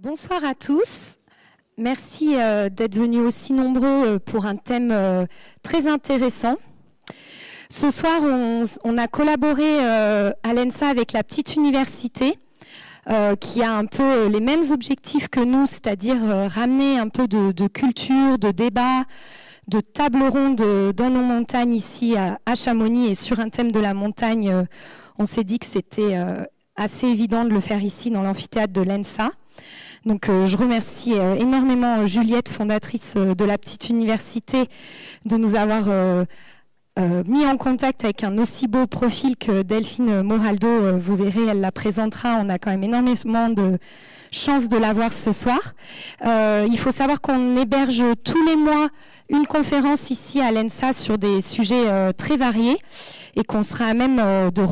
Bonsoir à tous. Merci d'être venus aussi nombreux pour un thème très intéressant. Ce soir, on a collaboré à l'ENSA avec la petite université qui a un peu les mêmes objectifs que nous, c'est-à-dire ramener un peu de culture, de débat, de table ronde dans nos montagnes ici à Chamonix et sur un thème de la montagne. On s'est dit que c'était assez évident de le faire ici dans l'amphithéâtre de l'ENSA. Donc je remercie énormément Juliette, fondatrice de la petite université, de nous avoir mis en contact avec un aussi beau profil que Delphine Moraldo. Vous verrez, elle la présentera. On a quand même énormément de chance de la voir ce soir. Il faut savoir qu'on héberge tous les mois une conférence ici à l'ENSA sur des sujets très variés et qu'on sera à même de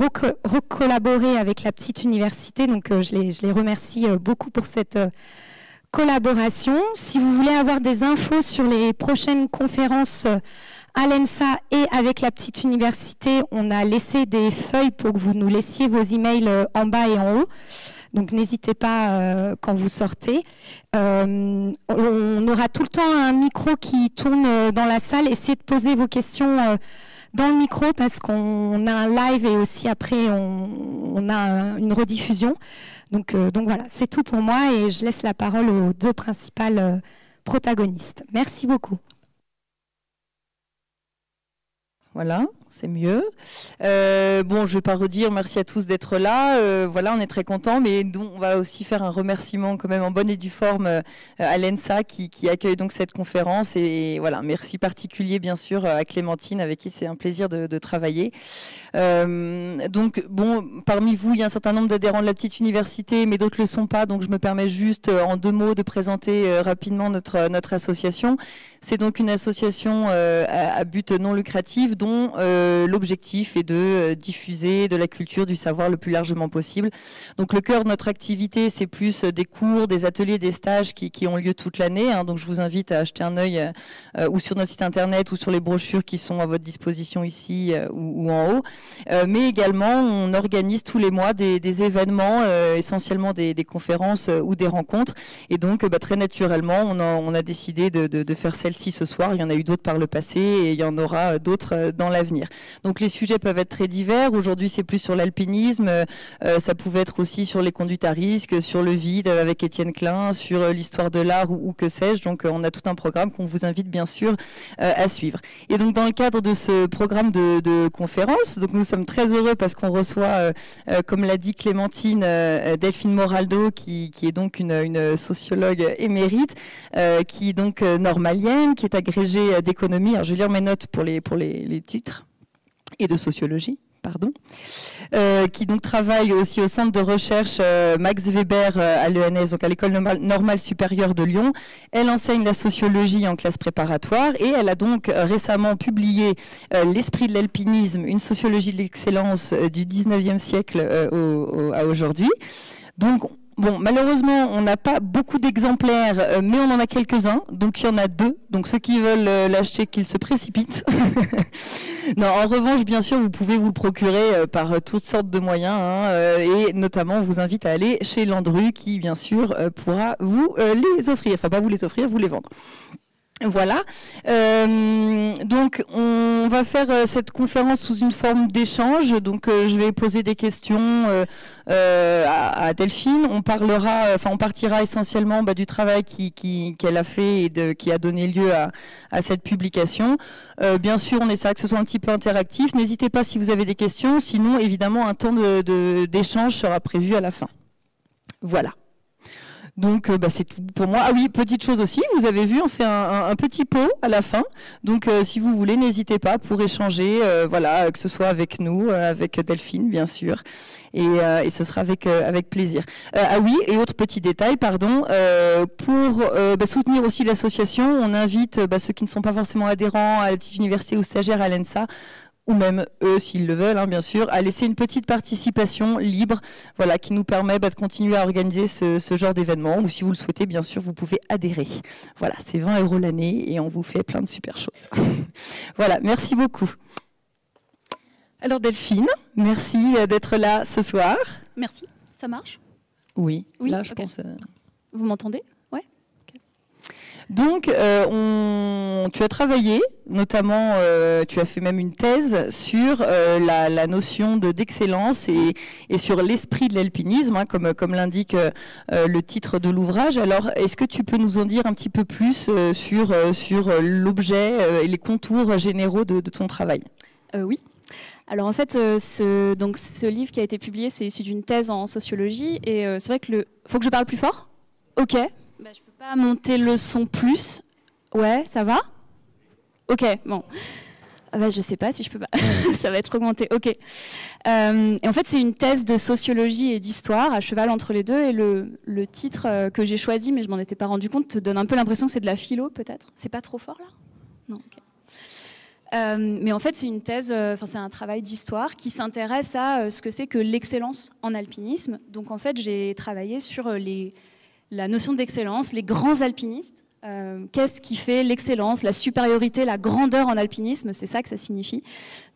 recollaborer avec la petite université. Donc je les remercie beaucoup pour cette collaboration. Si vous voulez avoir des infos sur les prochaines conférences à l'ENSA et avec la petite université, on a laissé des feuilles pour que vous nous laissiez vos emails en bas et en haut. Donc n'hésitez pas quand vous sortez. On aura tout le temps un micro qui tourne dans la salle. Essayez de poser vos questions dans le micro parce qu'on a un live et aussi après on a une rediffusion. Donc voilà, c'est tout pour moi et je laisse la parole aux deux principales protagonistes. Merci beaucoup. Voilà, c'est mieux. Bon, je ne vais pas redire merci à tous d'être là. Voilà, on est très contents, mais on va aussi faire un remerciement quand même en bonne et due forme à l'ENSA qui accueille donc cette conférence. Et voilà, merci particulier bien sûr à Clémentine avec qui c'est un plaisir de travailler. Donc bon, parmi vous, il y a un certain nombre d'adhérents de la petite université, mais d'autres ne le sont pas. Donc je me permets juste en 2 mots de présenter rapidement notre association. C'est donc une association à but non lucratif dont l'objectif est de diffuser de la culture, du savoir le plus largement possible. Donc le cœur de notre activité, c'est plus des cours, des ateliers, des stages qui ont lieu toute l'année. Hein. Donc je vous invite à jeter un œil ou sur notre site internet ou sur les brochures qui sont à votre disposition ici ou en haut. Mais également, on organise tous les mois des événements, essentiellement des conférences ou des rencontres. Et donc très naturellement, on a décidé de faire celle-ci ce soir. Il y en a eu d'autres par le passé et il y en aura d'autres dans l'avenir. Donc les sujets peuvent être très divers. Aujourd'hui, c'est plus sur l'alpinisme. Ça pouvait être aussi sur les conduites à risque, sur le vide avec Étienne Klein, sur l'histoire de l'art ou que sais-je. Donc on a tout un programme qu'on vous invite bien sûr à suivre. Et donc dans le cadre de ce programme de conférence, donc nous sommes très heureux parce qu'on reçoit, comme l'a dit Clémentine, Delphine Moraldo, qui est donc une sociologue émérite, qui est donc normalienne, qui est agrégée d'économie. Alors je vais lire mes notes pour les titres et de sociologie. Pardon, qui donc travaille aussi au centre de recherche Max Weber à l'ENS, donc à l'École normale supérieure de Lyon. Elle enseigne la sociologie en classe préparatoire et elle a donc récemment publié L'esprit de l'alpinisme, une sociologie de l'excellence du 19e siècle à aujourd'hui. Donc, bon, malheureusement, on n'a pas beaucoup d'exemplaires, mais on en a quelques-uns. Donc, il y en a 2. Donc, ceux qui veulent l'acheter, qu'ils se précipitent. Non, en revanche, bien sûr, vous pouvez vous le procurer par toutes sortes de moyens. Hein, et notamment, on vous invite à aller chez Landru, qui, bien sûr, pourra vous les offrir. Enfin, pas vous les offrir, vous les vendre. Voilà, donc on va faire cette conférence sous une forme d'échange. Donc je vais poser des questions à Delphine. On partira essentiellement du travail qu'elle a fait et qui a donné lieu à cette publication. Bien sûr, on essaiera que ce soit un petit peu interactif. N'hésitez pas si vous avez des questions. Sinon, évidemment, un temps d'échange sera prévu à la fin. Voilà. Donc c'est tout pour moi. Ah oui, petite chose aussi, vous avez vu, on fait un petit pot à la fin. Donc si vous voulez, n'hésitez pas pour échanger, voilà, que ce soit avec nous, avec Delphine bien sûr, et ce sera avec plaisir. Ah oui, et autre petit détail, pardon, pour soutenir aussi l'association, on invite ceux qui ne sont pas forcément adhérents à la petite université ou stagiaires à l'ENSA, ou même eux, s'ils le veulent, hein, bien sûr, à laisser une petite participation libre, voilà, qui nous permet de continuer à organiser ce genre d'événement. Ou si vous le souhaitez, bien sûr, vous pouvez adhérer. Voilà, c'est 20 € l'année et on vous fait plein de super choses. Voilà, merci beaucoup. Alors Delphine, merci d'être là ce soir. Merci, ça marche? Oui, là je okay. pense... Vous m'entendez? Ouais. Okay. Donc, tu as travaillé, notamment, tu as fait même une thèse sur la notion d'excellence et sur l'esprit de l'alpinisme, hein, comme l'indique le titre de l'ouvrage. Alors, est-ce que tu peux nous en dire un petit peu plus sur l'objet et les contours généraux de ton travail? Oui. Alors en fait, ce livre qui a été publié, c'est issu d'une thèse en sociologie, et c'est vrai que faut que je parle plus fort? Ok. Bah, je peux pas monter le son plus. Ouais, ça va? Ok, bon. Bah, je sais pas si je peux pas. Ça va être augmenté. Ok. Et en fait, c'est une thèse de sociologie et d'histoire à cheval entre les deux, et le titre que j'ai choisi, mais je m'en étais pas rendu compte, te donne un peu l'impression que c'est de la philo, peut-être. C'est pas trop fort là? Non. Ok. Mais en fait, c'est une thèse, c'est un travail d'histoire qui s'intéresse à ce que c'est que l'excellence en alpinisme. Donc en fait, j'ai travaillé sur la notion d'excellence, les grands alpinistes. Qu'est-ce qui fait l'excellence, la supériorité, la grandeur en alpinisme, c'est ça que ça signifie,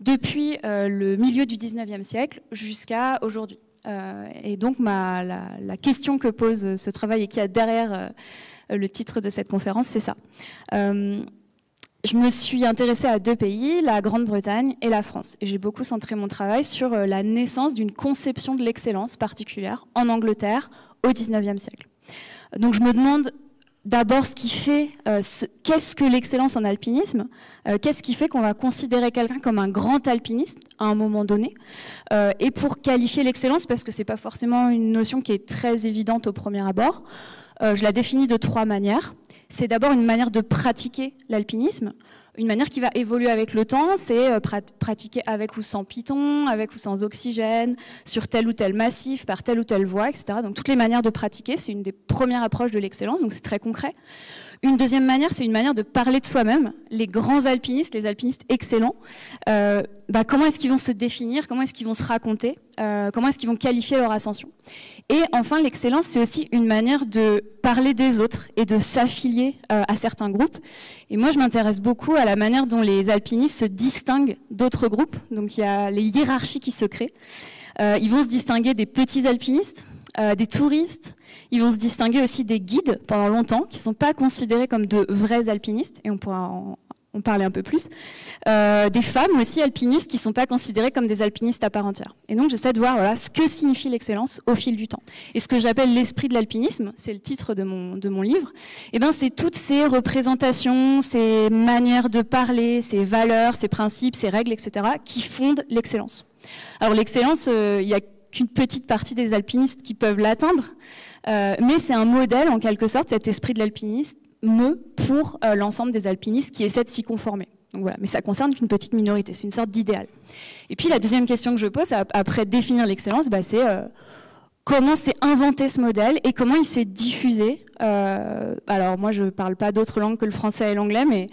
depuis le milieu du 19e siècle jusqu'à aujourd'hui. Et donc la question que pose ce travail et qui a derrière le titre de cette conférence, c'est ça. Je me suis intéressée à deux pays, la Grande-Bretagne et la France. Et j'ai beaucoup centré mon travail sur la naissance d'une conception de l'excellence particulière en Angleterre au XIXe siècle. Donc je me demande d'abord ce qui fait, qu'est-ce que l'excellence en alpinisme, qu'est-ce qui fait qu'on va considérer quelqu'un comme un grand alpiniste à un moment donné, et pour qualifier l'excellence, parce que c'est pas forcément une notion qui est très évidente au premier abord, je la définis de trois manières. C'est d'abord une manière de pratiquer l'alpinisme, une manière qui va évoluer avec le temps, c'est pratiquer avec ou sans piton, avec ou sans oxygène, sur tel ou tel massif, par telle ou telle voie, etc. Donc toutes les manières de pratiquer, c'est une des premières approches de l'excellence, donc c'est très concret. Une deuxième manière, c'est une manière de parler de soi-même. Les grands alpinistes, les alpinistes excellents, comment est-ce qu'ils vont se définir, comment est-ce qu'ils vont se raconter, comment est-ce qu'ils vont qualifier leur ascension. Et enfin, l'excellence, c'est aussi une manière de parler des autres et de s'affilier à certains groupes. Et moi, je m'intéresse beaucoup à la manière dont les alpinistes se distinguent d'autres groupes. Donc, il y a les hiérarchies qui se créent. Ils vont se distinguer des petits alpinistes, des touristes. Ils vont se distinguer aussi des guides pendant longtemps, qui ne sont pas considérés comme de vrais alpinistes, et on pourra en parler un peu plus. Des femmes aussi alpinistes qui ne sont pas considérées comme des alpinistes à part entière. Et donc j'essaie de voir ce que signifie l'excellence au fil du temps. Et ce que j'appelle l'esprit de l'alpinisme, c'est le titre de mon livre, c'est toutes ces représentations, ces manières de parler, ces valeurs, ces principes, ces règles, etc., qui fondent l'excellence. Alors l'excellence, il n'y a qu'une petite partie des alpinistes qui peuvent l'atteindre, mais c'est un modèle en quelque sorte, cet esprit de l'alpinisme, pour l'ensemble des alpinistes qui essaient de s'y conformer. Donc voilà, mais ça concerne qu'une petite minorité, c'est une sorte d'idéal. Et puis la deuxième question que je pose, après définir l'excellence, c'est comment s'est inventé ce modèle et comment il s'est diffusé. Alors moi je ne parle pas d'autres langues que le français et l'anglais, mais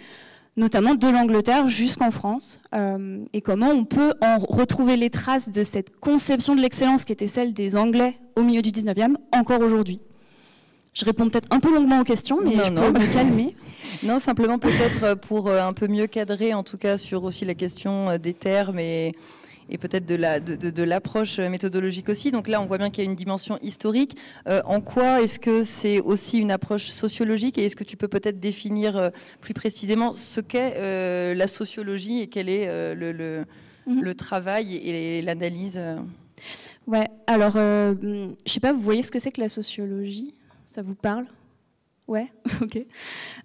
notamment de l'Angleterre jusqu'en France, et comment on peut en retrouver les traces de cette conception de l'excellence qui était celle des Anglais au milieu du 19e, encore aujourd'hui. Je réponds peut-être un peu longuement aux questions, mais je peux me calmer. Non, simplement peut-être pour un peu mieux cadrer, en tout cas sur aussi la question des termes et peut-être de l'approche méthodologique aussi. Donc là, on voit bien qu'il y a une dimension historique. En quoi est-ce que c'est aussi une approche sociologique, et est-ce que tu peux peut-être définir plus précisément ce qu'est la sociologie et quel est le travail et l'analyse? Ouais, alors, je sais pas, vous voyez ce que c'est que la sociologie? Ça vous parle? Ouais, ok.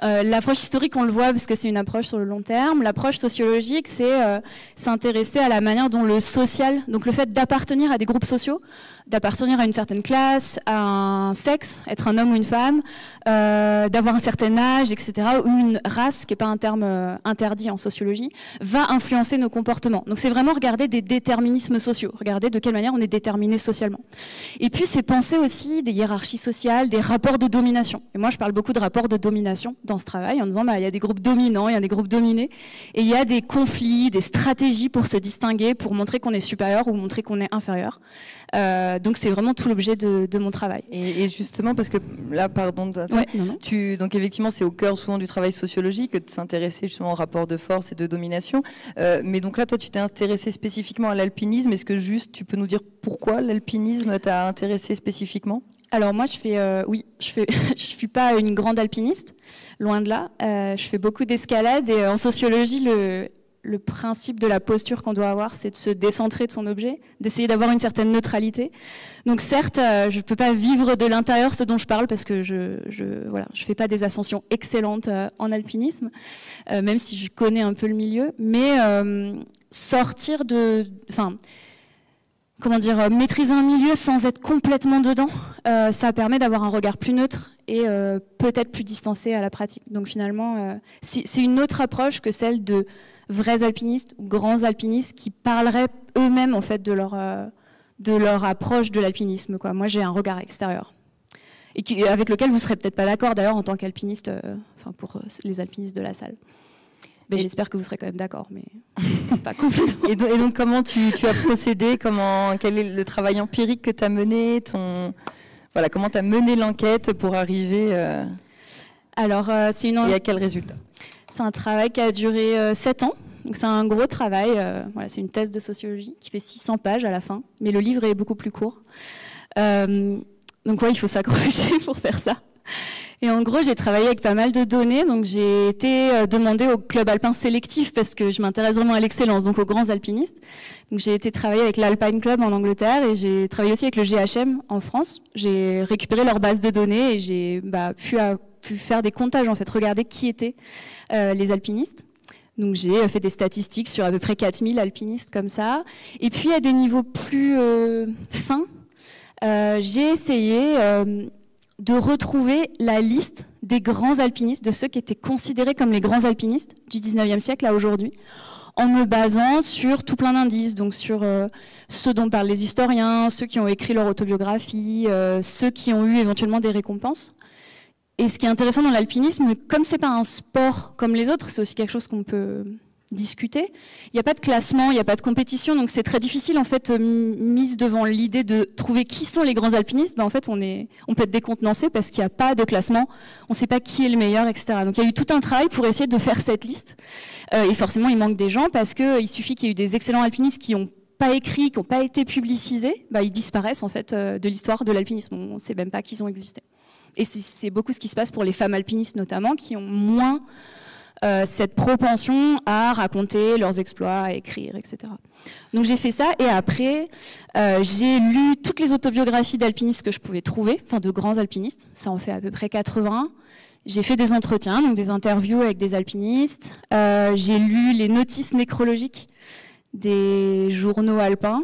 L'approche historique, on le voit parce que c'est une approche sur le long terme. L'approche sociologique, c'est s'intéresser à la manière dont le social, donc le fait d'appartenir à des groupes sociaux, d'appartenir à une certaine classe, à un sexe, être un homme ou une femme, d'avoir un certain âge, etc., ou une race, qui n'est pas un terme interdit en sociologie, va influencer nos comportements. Donc c'est vraiment regarder des déterminismes sociaux, regarder de quelle manière on est déterminé socialement. Et puis c'est penser aussi des hiérarchies sociales, des rapports de domination. Et moi je parle beaucoup de rapports de domination dans ce travail, en disant il y a des groupes dominants, il y a des groupes dominés, et il y a des conflits, des stratégies pour se distinguer, pour montrer qu'on est supérieur ou montrer qu'on est inférieur. Donc c'est vraiment tout l'objet de mon travail. Et justement, parce que là, pardon, donc effectivement c'est au cœur souvent du travail sociologique de s'intéresser justement aux rapports de force et de domination. Mais donc là, toi, tu t'es intéressé spécifiquement à l'alpinisme. Est-ce que juste tu peux nous dire pourquoi l'alpinisme t'a intéressé spécifiquement ? Alors moi, je suis pas une grande alpiniste, loin de là. Je fais beaucoup d'escalade et en sociologie, le principe de la posture qu'on doit avoir, c'est de se décentrer de son objet, d'essayer d'avoir une certaine neutralité. Donc certes, je peux pas vivre de l'intérieur ce dont je parle parce que je fais pas des ascensions excellentes en alpinisme, même si je connais un peu le milieu, mais maîtriser un milieu sans être complètement dedans, ça permet d'avoir un regard plus neutre et peut-être plus distancé à la pratique. Donc finalement, c'est une autre approche que celle de vrais alpinistes ou grands alpinistes qui parleraient eux-mêmes en fait de leur approche de l'alpinisme, quoi. Moi, j'ai un regard extérieur et avec lequel vous serez peut-être pas d'accord d'ailleurs en tant qu'alpiniste, pour les alpinistes de la salle. Mais j'espère que vous serez quand même d'accord, mais pas complètement. Et donc, comment tu as procédé? Quel est le travail empirique que tu as mené? Comment tu as mené l'enquête pour arriver Alors, et à quel résultat? C'est un travail qui a duré 7 ans. Donc c'est un gros travail. C'est une thèse de sociologie qui fait 600 pages à la fin, mais le livre est beaucoup plus court. Donc il faut s'accrocher pour faire ça. Et en gros, j'ai travaillé avec pas mal de données. Donc j'ai été demandée au club alpin sélectif parce que je m'intéresse vraiment à l'excellence, donc aux grands alpinistes. Donc j'ai été travailler avec l'Alpine Club en Angleterre et j'ai travaillé aussi avec le GHM en France. J'ai récupéré leur base de données et j'ai pu faire des comptages, en fait, regarder qui étaient les alpinistes. Donc j'ai fait des statistiques sur à peu près 4000 alpinistes comme ça. Et puis à des niveaux plus fins, j'ai essayé de retrouver la liste des grands alpinistes, de ceux qui étaient considérés comme les grands alpinistes du 19e siècle à aujourd'hui, en me basant sur tout plein d'indices, donc sur ceux dont parlent les historiens, ceux qui ont écrit leur autobiographie, ceux qui ont eu éventuellement des récompenses. Et ce qui est intéressant dans l'alpinisme, comme c'est pas un sport comme les autres, c'est aussi quelque chose qu'on peut discuter. Il n'y a pas de classement, il n'y a pas de compétition, donc c'est très difficile en fait, mise devant l'idée de trouver qui sont les grands alpinistes. En fait, on peut être décontenancé parce qu'il n'y a pas de classement, on ne sait pas qui est le meilleur, etc. Donc il y a eu tout un travail pour essayer de faire cette liste. Et forcément, il manque des gens parce qu'il suffit qu'il y ait eu des excellents alpinistes qui n'ont pas écrit, qui n'ont pas été publicisés, ils disparaissent en fait de l'histoire de l'alpinisme. On ne sait même pas qu'ils ont existé. Et c'est beaucoup ce qui se passe pour les femmes alpinistes notamment, qui ont moins cette propension à raconter leurs exploits, à écrire, etc. Donc j'ai fait ça et après j'ai lu toutes les autobiographies d'alpinistes que je pouvais trouver, de grands alpinistes, ça en fait à peu près 80. J'ai fait des entretiens, donc des interviews avec des alpinistes. J'ai lu les notices nécrologiques des journaux alpins,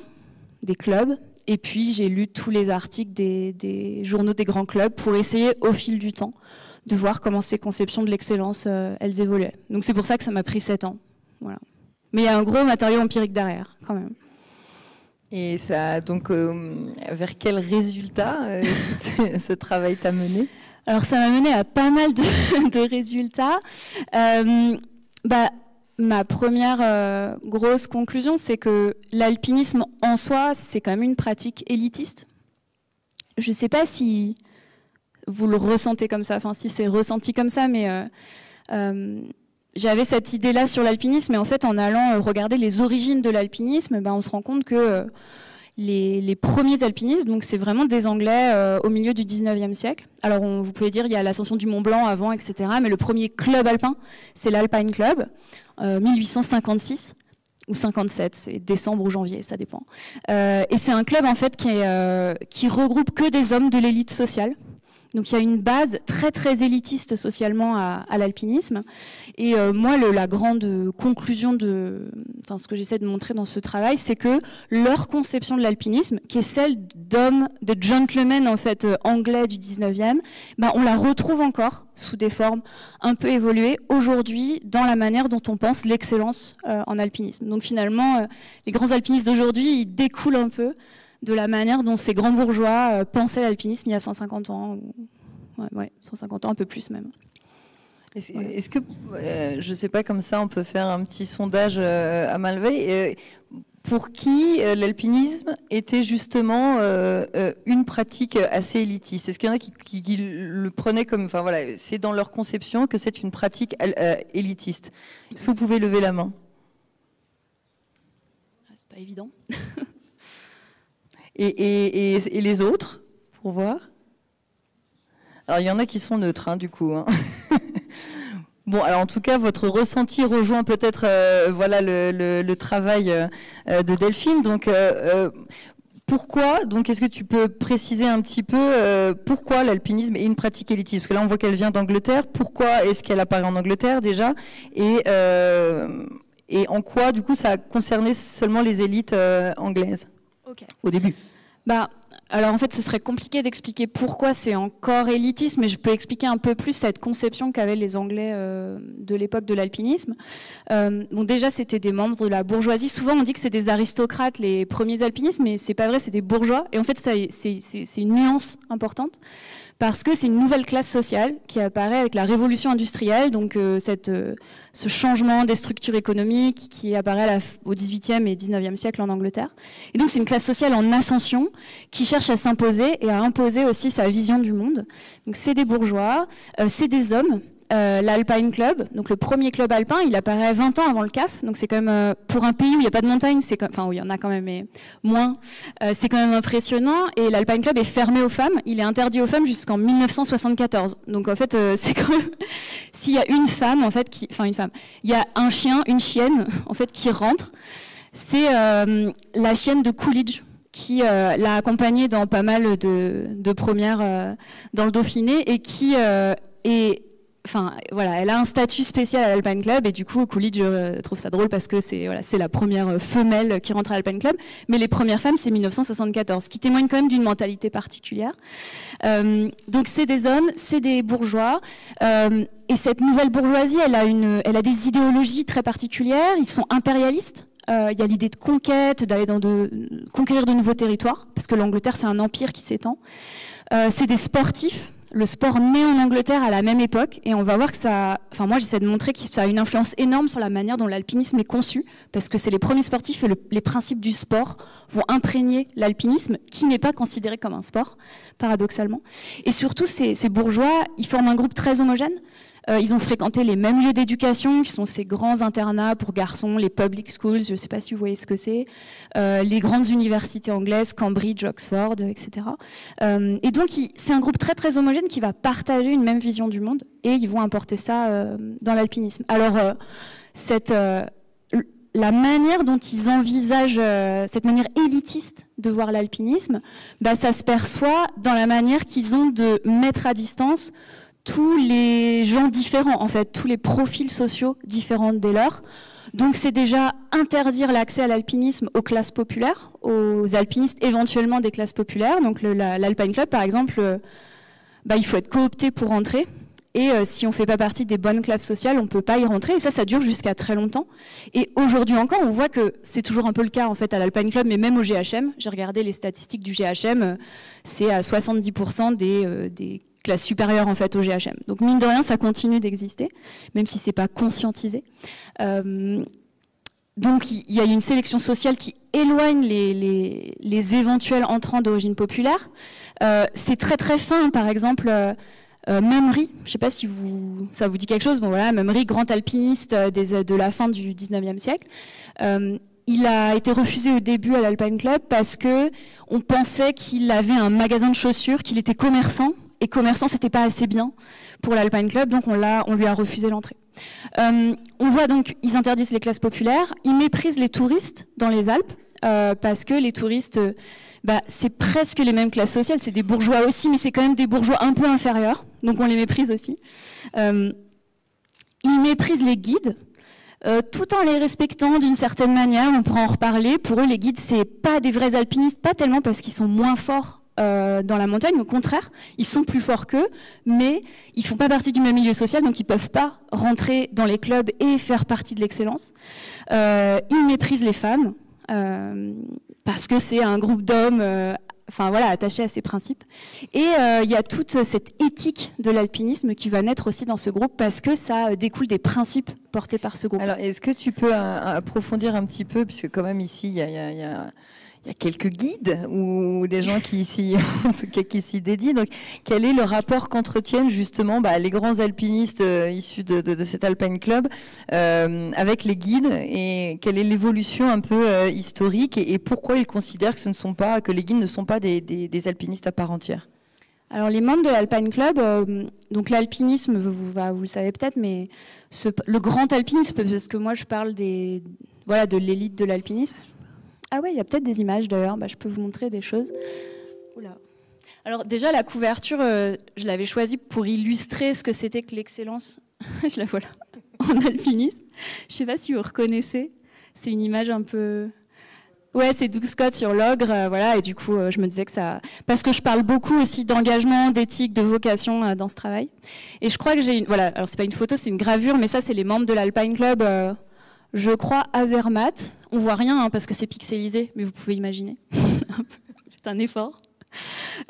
des clubs. Et puis, j'ai lu tous les articles des journaux des grands clubs pour essayer, au fil du temps, de voir comment ces conceptions de l'excellence, elles évoluaient. Donc, c'est pour ça que ça m'a pris 7 ans. Voilà. Mais il y a un gros matériau empirique derrière, quand même. Et ça, donc, vers quel résultat ce travail t'a mené? Alors, ça m'a mené à pas mal de résultats. Ma première grosse conclusion, c'est que l'alpinisme en soi, c'est quand même une pratique élitiste. Je ne sais pas si vous le ressentez comme ça, si c'est ressenti comme ça, mais j'avais cette idée-là sur l'alpinisme, et en fait, en allant regarder les origines de l'alpinisme, on se rend compte que les premiers alpinistes, donc c'est vraiment des Anglais au milieu du 19e siècle. Alors vous pouvez dire il y a l'ascension du Mont Blanc avant, etc. Mais le premier club alpin, c'est l'Alpine Club, 1856 ou 57, c'est décembre ou janvier, ça dépend. Et c'est un club en fait qui regroupe que des hommes de l'élite sociale. Donc il y a une base très très élitiste socialement à l'alpinisme. Et moi, la grande conclusion ce que j'essaie de montrer dans ce travail, c'est que leur conception de l'alpinisme, qui est celle d'hommes, de gentlemen en fait anglais du 19e, on la retrouve encore sous des formes un peu évoluées aujourd'hui dans la manière dont on pense l'excellence en alpinisme. Donc finalement, les grands alpinistes d'aujourd'hui, ils découlent un peu de la manière dont ces grands bourgeois pensaient l'alpinisme il y a 150 ans, 150 ans, un peu plus même. Est-ce que, je ne sais pas, comme ça, on peut faire un petit sondage à main levée, pour qui l'alpinisme était justement une pratique assez élitiste? Est-ce qu'il y en a qui le prenaient comme, c'est dans leur conception que c'est une pratique élitiste? Est-ce que vous pouvez lever la main? C'est pas évident. Et les autres, pour voir? Alors, il y en a qui sont neutres, du coup. Bon, alors en tout cas, votre ressenti rejoint peut-être voilà, le travail de Delphine. Donc, pourquoi, donc, est-ce que tu peux préciser un petit peu pourquoi l'alpinisme est une pratique élitiste? Parce que là, on voit qu'elle vient d'Angleterre. Pourquoi est-ce qu'elle apparaît en Angleterre déjà? Et en quoi, du coup, ça a concerné seulement les élites anglaises au début? Alors en fait, ce serait compliqué d'expliquer pourquoi c'est encore élitiste, mais je peux expliquer un peu plus cette conception qu'avaient les Anglais de l'époque de l'alpinisme. Bon, déjà, c'était des membres de la bourgeoisie. Souvent, on dit que c'est des aristocrates, les premiers alpinistes, mais c'est pas vrai, c'est des bourgeois. Et en fait, c'est une nuance importante, parce que c'est une nouvelle classe sociale qui apparaît avec la révolution industrielle, donc ce changement des structures économiques qui apparaît au XVIIIe et XIXe siècle en Angleterre. Et donc c'est une classe sociale en ascension qui cherche à s'imposer et à imposer aussi sa vision du monde. Donc c'est des bourgeois, c'est des hommes. L'Alpine Club, donc le premier club alpin, il apparaît 20 ans avant le CAF, donc c'est quand même pour un pays où il n'y a pas de montagne, enfin où il y en a quand même, mais moins, c'est quand même impressionnant. Et l'Alpine Club est fermé aux femmes, il est interdit aux femmes jusqu'en 1974. Donc en fait, c'est quand même, s'il y a une femme en fait, il y a un chien, une chienne en fait qui rentre, c'est la chienne de Coolidge, qui l'a accompagnée dans pas mal de premières dans le Dauphiné et qui est voilà, elle a un statut spécial à l'Alpine Club et du coup, Coolidge trouve ça drôle parce que c'est la première femelle qui rentre à l'Alpine Club, mais les premières femmes, c'est 1974, ce qui témoigne quand même d'une mentalité particulière. Donc c'est des hommes, c'est des bourgeois, et cette nouvelle bourgeoisie, elle a des idéologies très particulières, ils sont impérialistes. Il y a l'idée de conquête, d'aller conquérir de nouveaux territoires, parce que l'Angleterre, c'est un empire qui s'étend. C'est des sportifs. Le sport naît en Angleterre à la même époque et on va voir que moi j'essaie de montrer que ça a une influence énorme sur la manière dont l'alpinisme est conçu parce que c'est les premiers sportifs et les principes du sport vont imprégner l'alpinisme qui n'est pas considéré comme un sport, paradoxalement. Et surtout ces bourgeois, ils forment un groupe très homogène. Ils ont fréquenté les mêmes lieux d'éducation, qui sont ces grands internats pour garçons, les public schools, je ne sais pas si vous voyez ce que c'est, les grandes universités anglaises, Cambridge, Oxford, etc. Et donc, c'est un groupe très, très homogène qui va partager une même vision du monde et ils vont importer ça dans l'alpinisme. Alors, la manière dont ils envisagent cette manière élitiste de voir l'alpinisme, ça se perçoit dans la manière qu'ils ont de mettre à distance tous les gens différents, en fait, tous les profils sociaux différents des leurs. Donc c'est déjà interdire l'accès à l'alpinisme aux classes populaires, aux alpinistes éventuellement des classes populaires. Donc l'Alpine Club, par exemple, il faut être coopté pour rentrer. Et si on ne fait pas partie des bonnes classes sociales, on ne peut pas y rentrer. Et ça dure jusqu'à très longtemps. Et aujourd'hui encore, on voit que c'est toujours un peu le cas en fait à l'Alpine Club, mais même au GHM. J'ai regardé les statistiques du GHM, c'est à 70% des classes supérieures en fait au GHM. Donc mine de rien, ça continue d'exister, même si c'est pas conscientisé. Donc il y a une sélection sociale qui éloigne les éventuels entrants d'origine populaire. C'est très très fin, par exemple. Memri, je ne sais pas si ça vous dit quelque chose. Bon voilà, Memri, grand alpiniste de la fin du 19e siècle. Il a été refusé au début à l'Alpine Club parce que on pensait qu'il avait un magasin de chaussures, qu'il était commerçant. Et commerçant, c'était pas assez bien pour l'Alpine Club, donc on lui a refusé l'entrée. On voit donc, ils interdisent les classes populaires, ils méprisent les touristes dans les Alpes, parce que les touristes, c'est presque les mêmes classes sociales, c'est des bourgeois aussi, mais c'est quand même des bourgeois un peu inférieurs, donc on les méprise aussi. Ils méprisent les guides, tout en les respectant d'une certaine manière, on pourra en reparler. Pour eux, les guides, c'est pas des vrais alpinistes, pas tellement parce qu'ils sont moins forts dans la montagne, au contraire, ils sont plus forts qu'eux, mais ils font pas partie du même milieu social, donc ils peuvent pas rentrer dans les clubs et faire partie de l'excellence. Ils méprisent les femmes, parce que c'est un groupe d'hommes attachés à ces principes. Et il y a toute cette éthique de l'alpinisme qui va naître aussi dans ce groupe, parce que ça découle des principes portés par ce groupe. Alors, est-ce que tu peux approfondir un petit peu, puisque quand même ici, il y a quelques guides ou des gens qui s'y dédient. Donc, quel est le rapport qu'entretiennent justement les grands alpinistes issus de cet Alpine Club avec les guides, et quelle est l'évolution un peu historique et pourquoi ils considèrent que les guides ne sont pas des alpinistes à part entière? Alors les membres de l'Alpine Club, donc l'alpinisme, vous le savez peut-être, mais le grand alpinisme, parce que moi je parle de l'élite de l'alpinisme. Ah ouais, il y a peut-être des images d'ailleurs, je peux vous montrer des choses. Oula. Alors déjà la couverture, je l'avais choisie pour illustrer ce que c'était que l'excellence. Je la vois là, en alpinisme. Je ne sais pas si vous reconnaissez, c'est une image un peu... Ouais, c'est Doug Scott sur l'ogre, voilà, et du coup, je me disais que ça... Parce que je parle beaucoup aussi d'engagement, d'éthique, de vocation dans ce travail. Et je crois que j'ai une... Voilà, alors c'est pas une photo, c'est une gravure, mais ça, c'est les membres de l'Alpine Club, je crois, Azermatt. On voit rien, parce que c'est pixelisé, mais vous pouvez imaginer. C'est un effort.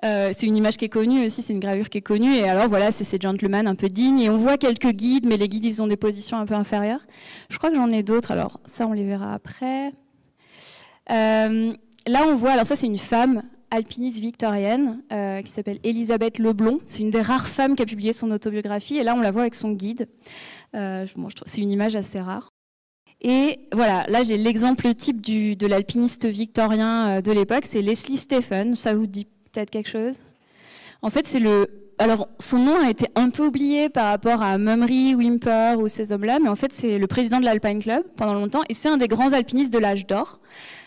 C'est une image qui est connue aussi, c'est une gravure qui est connue, et alors voilà, c'est ces gentlemen un peu dignes, et on voit quelques guides, mais les guides, ils ont des positions un peu inférieures. Je crois que j'en ai d'autres, alors ça, on les verra après. Là, on voit, alors ça c'est une femme alpiniste victorienne qui s'appelle Elisabeth Leblond. C'est une des rares femmes qui a publié son autobiographie, et là on la voit avec son guide. C'est une image assez rare. Et voilà, là j'ai l'exemple type de l'alpiniste victorien de l'époque, c'est Leslie Stephen. Ça vous dit peut-être quelque chose? En fait, alors, son nom a été un peu oublié par rapport à Mummery, Whymper ou ces hommes-là, mais en fait, c'est le président de l'Alpine Club pendant longtemps, et c'est un des grands alpinistes de l'âge d'or.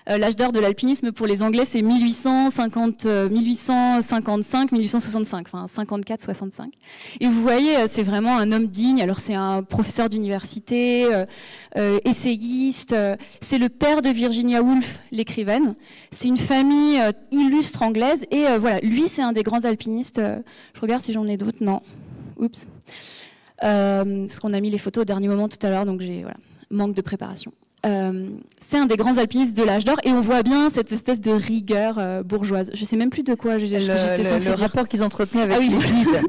L'âge d'or de l'alpinisme, pour les Anglais, c'est 1855, 1865, enfin 54-65. Et vous voyez, c'est vraiment un homme digne. Alors, c'est un professeur d'université, essayiste. C'est le père de Virginia Woolf, l'écrivaine. C'est une famille illustre anglaise, et voilà, lui, c'est un des grands alpinistes. Je regarde si j'en ai d'autres. Non. Oups. Parce qu'on a mis les photos au dernier moment tout à l'heure, donc voilà, manque de préparation. C'est un des grands alpinistes de l'âge d'or, et on voit bien cette espèce de rigueur bourgeoise. Je sais même plus de quoi j'étais censée dire. Le rapport qu'ils entretenaient avec les guides.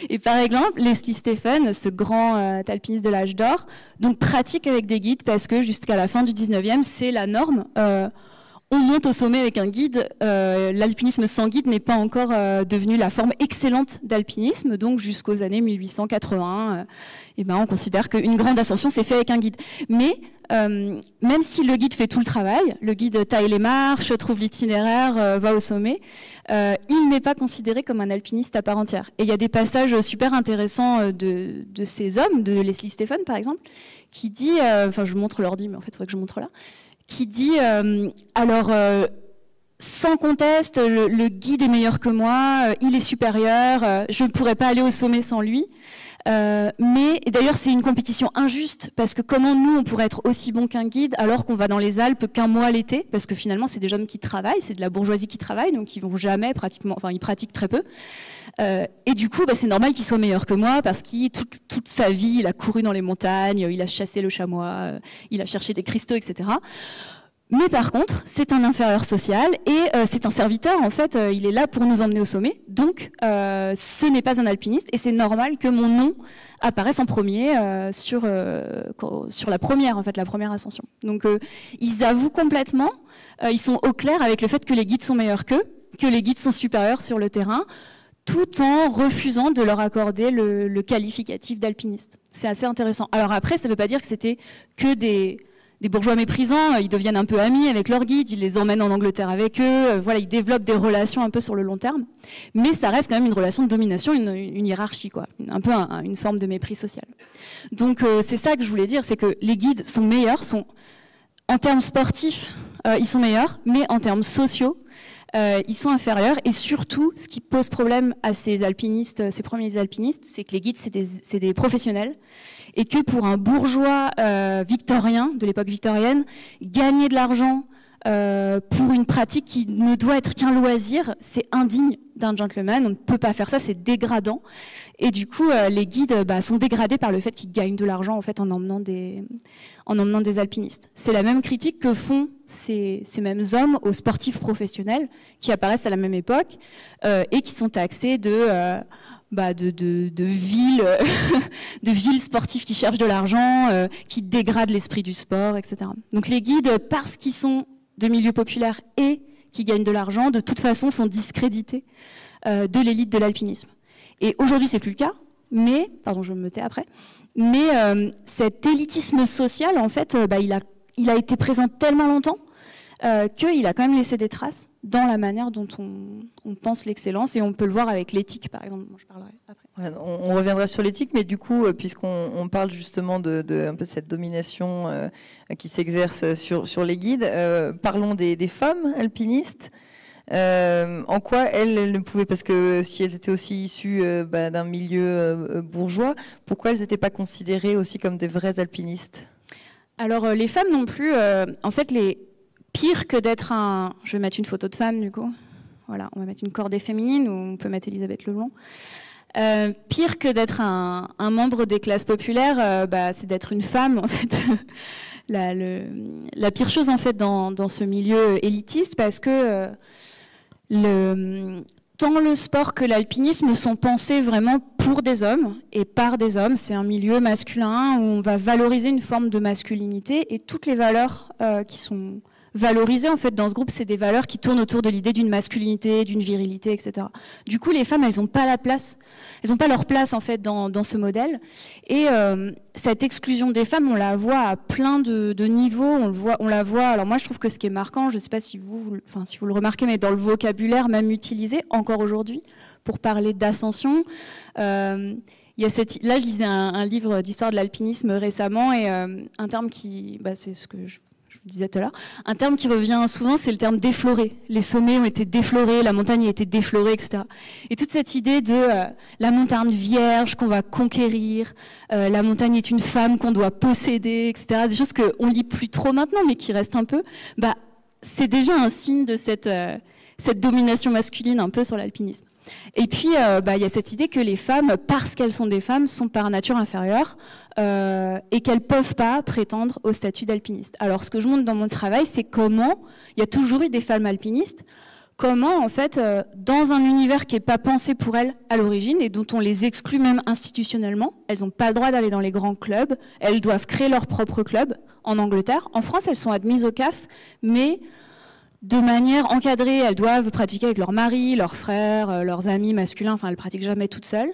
Et par exemple, Leslie Stephen, ce grand alpiniste de l'âge d'or, donc pratique avec des guides, parce que jusqu'à la fin du 19e, c'est la norme. On monte au sommet avec un guide. L'alpinisme sans guide n'est pas encore devenu la forme excellente d'alpinisme. Donc jusqu'aux années 1880, on considère qu'une grande ascension s'est faite avec un guide. Mais même si le guide fait tout le travail, le guide taille les marches, trouve l'itinéraire, va au sommet, il n'est pas considéré comme un alpiniste à part entière. Et il y a des passages super intéressants de ces hommes, de Leslie Stephen par exemple, qui dit, je vous montre l'ordi, mais en fait il faudrait que je montre là, qui dit sans conteste, le guide est meilleur que moi, il est supérieur, je ne pourrais pas aller au sommet sans lui. Mais d'ailleurs, c'est une compétition injuste, parce que comment nous, on pourrait être aussi bon qu'un guide alors qu'on va dans les Alpes qu'un mois l'été, parce que finalement, c'est des hommes qui travaillent, c'est de la bourgeoisie qui travaille, donc ils vont jamais pratiquement, ils pratiquent très peu. Et du coup, c'est normal qu'il soit meilleur que moi, parce qu'il toute sa vie, il a couru dans les montagnes, il a chassé le chamois, il a cherché des cristaux, etc. Mais par contre, c'est un inférieur social, et c'est un serviteur, en fait, il est là pour nous emmener au sommet, donc ce n'est pas un alpiniste, et c'est normal que mon nom apparaisse en premier sur la première ascension. Donc ils avouent complètement, ils sont au clair avec le fait que les guides sont meilleurs qu'eux, que les guides sont supérieurs sur le terrain, tout en refusant de leur accorder le qualificatif d'alpiniste. C'est assez intéressant. Alors après, ça ne veut pas dire que c'était que des bourgeois méprisants, ils deviennent un peu amis avec leurs guides, ils les emmènent en Angleterre avec eux, voilà, ils développent des relations un peu sur le long terme, mais ça reste quand même une relation de domination, une hiérarchie, quoi, un peu une forme de mépris social. Donc c'est ça que je voulais dire, c'est que les guides sont meilleurs, en termes sportifs, ils sont meilleurs, mais en termes sociaux, ils sont inférieurs, et surtout, ce qui pose problème à ces alpinistes, ces premiers alpinistes, c'est que les guides, c'est des professionnels, et que pour un bourgeois victorien, de l'époque victorienne, gagner de l'argent pour une pratique qui ne doit être qu'un loisir, c'est indigne d'un gentleman, on ne peut pas faire ça, c'est dégradant, et du coup, les guides sont dégradés par le fait qu'ils gagnent de l'argent en fait en emmenant des alpinistes. C'est la même critique que font ces mêmes hommes aux sportifs professionnels qui apparaissent à la même époque et qui sont taxés de villes de villes sportives qui cherchent de l'argent, qui dégradent l'esprit du sport, etc. Donc les guides, parce qu'ils sont de milieux populaires et qui gagnent de l'argent, de toute façon sont discrédités de l'élite de l'alpinisme. Et aujourd'hui, c'est plus le cas, mais, pardon, je me tais après, mais cet élitisme social, en fait, il a été présent tellement longtemps, qu'il a quand même laissé des traces dans la manière dont on pense l'excellence, et on peut le voir avec l'éthique, par exemple. Je parlerai après. Voilà, on reviendra sur l'éthique, mais du coup, puisqu'on parle justement de un peu cette domination qui s'exerce sur les guides, parlons des femmes alpinistes. En quoi elles ne pouvaient, parce que si elles étaient aussi issues d'un milieu bourgeois, pourquoi elles n'étaient pas considérées aussi comme des vraies alpinistes? Alors les femmes non plus, en fait, pire que d'être un... Je vais mettre une photo de femme du coup. Voilà, on va mettre une cordée féminine, ou on peut mettre Elisabeth Leblanc. Pire que d'être un membre des classes populaires, c'est d'être une femme en fait. La pire chose en fait dans ce milieu élitiste, parce que tant le sport que l'alpinisme sont pensés vraiment pour des hommes et par des hommes. C'est un milieu masculin où on va valoriser une forme de masculinité, et toutes les valeurs qui sont valorisées en fait dans ce groupe, c'est des valeurs qui tournent autour de l'idée d'une masculinité, d'une virilité, etc. Du coup, les femmes, elles n'ont pas la place, elles n'ont pas leur place en fait dans ce modèle. Et cette exclusion des femmes, on la voit à plein de niveaux. On la voit. Alors moi, je trouve que ce qui est marquant, je ne sais pas si vous le remarquez, mais dans le vocabulaire même utilisé encore aujourd'hui pour parler d'ascension. Là, je lisais un livre d'histoire de l'alpinisme récemment, et un terme qui, c'est ce que je vous disais tout à l'heure, un terme qui revient souvent, c'est le terme défloré. Les sommets ont été déflorés, la montagne a été déflorée, etc. Et toute cette idée de la montagne vierge qu'on va conquérir, la montagne est une femme qu'on doit posséder, etc. Des choses qu'on lit plus trop maintenant, mais qui restent un peu. C'est déjà un signe de cette domination masculine un peu sur l'alpinisme. Et puis, y a cette idée que les femmes, parce qu'elles sont des femmes, sont par nature inférieures et qu'elles ne peuvent pas prétendre au statut d'alpiniste. Alors, ce que je montre dans mon travail, c'est comment il y a toujours eu des femmes alpinistes, comment, en fait, dans un univers qui n'est pas pensé pour elles à l'origine et dont on les exclut même institutionnellement, elles n'ont pas le droit d'aller dans les grands clubs, elles doivent créer leur propre club en Angleterre. En France, elles sont admises au CAF, mais de manière encadrée, elles doivent pratiquer avec leur mari, leurs frères, leurs amis masculins, enfin elles pratiquent jamais toutes seules.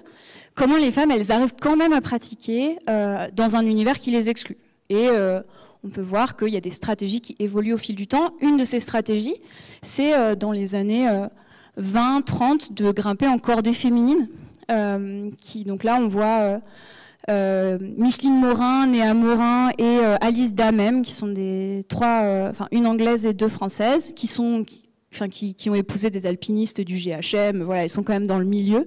Comment les femmes, elles arrivent quand même à pratiquer dans un univers qui les exclut. Et on peut voir qu'il y a des stratégies qui évoluent au fil du temps. Une de ces stratégies, c'est dans les années 20-30 de grimper en cordée féminine. Donc là, on voit Micheline Morin, Néa Morin et Alice Damem, qui sont une anglaise et deux françaises, qui ont épousé des alpinistes du GHM. Voilà, elles sont quand même dans le milieu.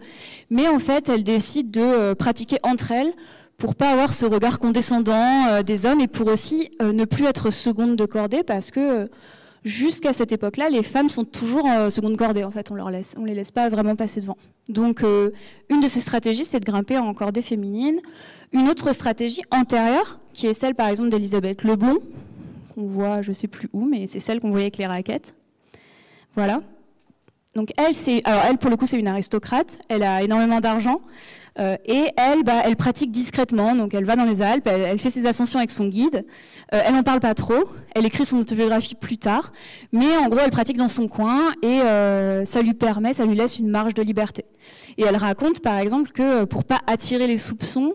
Mais en fait, elles décident de pratiquer entre elles pour pas avoir ce regard condescendant des hommes, et pour aussi ne plus être seconde de cordée, parce que jusqu'à cette époque-là, les femmes sont toujours seconde cordée. En fait, on les laisse pas vraiment passer devant. Donc, une de ces stratégies, c'est de grimper en cordée féminine. Une autre stratégie antérieure, qui est celle, par exemple, d'Elisabeth Leblanc, qu'on voit, je sais plus où, mais c'est celle qu'on voyait avec les raquettes. Voilà. Donc, elle, pour le coup, c'est une aristocrate. Elle a énormément d'argent. Et elle pratique discrètement. Donc, elle va dans les Alpes, elle fait ses ascensions avec son guide. Elle n'en parle pas trop. Elle écrit son autobiographie plus tard. Mais en gros, elle pratique dans son coin, et ça lui laisse une marge de liberté. Et elle raconte, par exemple, que pour pas attirer les soupçons,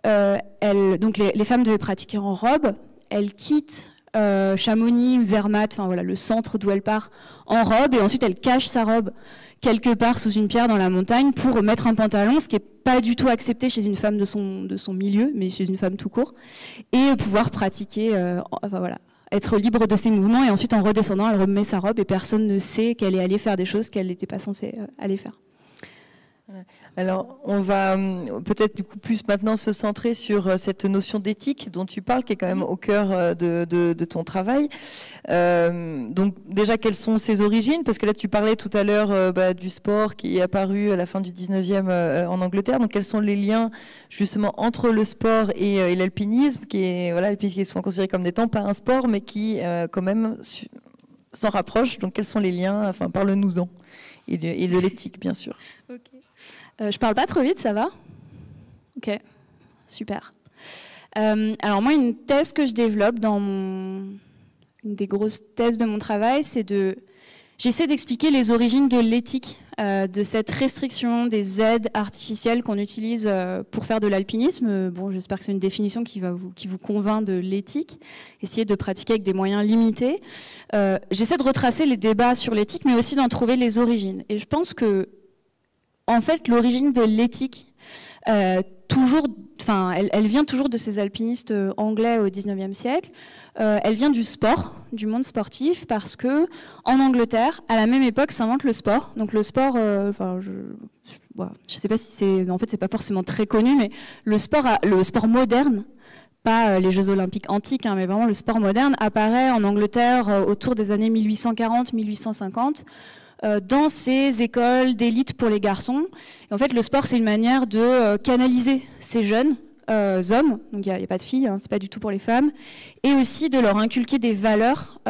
donc les femmes devaient pratiquer en robe. Elle quitte Chamonix ou Zermatt, le centre d'où elle part, en robe, et ensuite elle cache sa robe quelque part sous une pierre dans la montagne pour mettre un pantalon, ce qui n'est pas du tout accepté chez une femme de son milieu, mais chez une femme tout court, et pouvoir pratiquer, être libre de ses mouvements, et ensuite en redescendant, elle remet sa robe et personne ne sait qu'elle est allée faire des choses qu'elle n'était pas censée aller faire. Alors, on va peut-être du coup plus maintenant se centrer sur cette notion d'éthique dont tu parles, qui est quand même au cœur de ton travail. Donc déjà, quelles sont ses origines? Parce que là, tu parlais tout à l'heure du sport qui est apparu à la fin du 19e en Angleterre. Donc, quels sont les liens justement entre le sport et l'alpinisme, l'alpinisme qui est souvent considéré comme n'étant pas un sport, mais qui quand même s'en rapproche. Donc, quels sont les liens? Enfin, parle-nous-en. Et de l'éthique, bien sûr. Ok. Je parle pas trop vite, ça va? Ok, super. Alors moi, une thèse que je développe une des grosses thèses de mon travail, j'essaie d'expliquer les origines de l'éthique de cette restriction des aides artificielles qu'on utilise pour faire de l'alpinisme. Bon, j'espère que c'est une définition qui vous convainc de l'éthique. Essayer de pratiquer avec des moyens limités. J'essaie de retracer les débats sur l'éthique, mais aussi d'en trouver les origines. Et je pense que, en fait, l'origine de l'éthique, elle vient toujours de ces alpinistes anglais au XIXe siècle. Elle vient du sport, du monde sportif, parce que en Angleterre, à la même époque, s'invente le sport. Donc le sport, je sais pas si c'est, en fait, c'est pas forcément très connu, mais le sport moderne, pas les Jeux Olympiques antiques, mais vraiment le sport moderne, apparaît en Angleterre autour des années 1840-1850. Dans ces écoles d'élite pour les garçons. Et en fait, le sport, c'est une manière de canaliser ces jeunes hommes, donc il n'y a pas de filles, c'est pas du tout pour les femmes, et aussi de leur inculquer des valeurs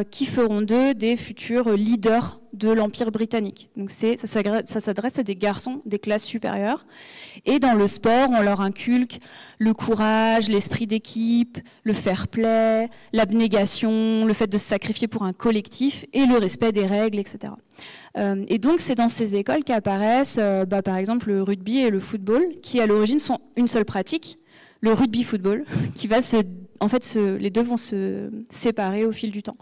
qui feront d'eux des futurs leaders de l'Empire britannique. Donc ça s'adresse à des garçons des classes supérieures. Et dans le sport, on leur inculque le courage, l'esprit d'équipe, le fair play, l'abnégation, le fait de se sacrifier pour un collectif et le respect des règles, etc. Et donc c'est dans ces écoles qu'apparaissent par exemple le rugby et le football, qui à l'origine sont une seule pratique, le rugby-football, qui va les deux vont se séparer au fil du temps.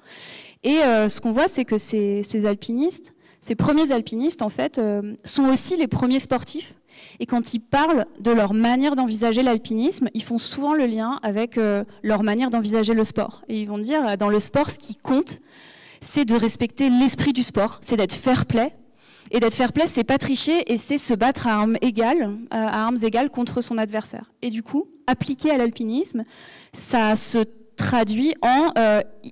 Et ce qu'on voit, c'est que ces alpinistes, ces premiers alpinistes, en fait, sont aussi les premiers sportifs. Et quand ils parlent de leur manière d'envisager l'alpinisme, ils font souvent le lien avec leur manière d'envisager le sport. Et ils vont dire, dans le sport, ce qui compte, c'est de respecter l'esprit du sport, c'est d'être fair play. Et d'être fair play, c'est pas tricher et c'est se battre à armes égales contre son adversaire. Et du coup, appliqué à l'alpinisme, ça se traduit en,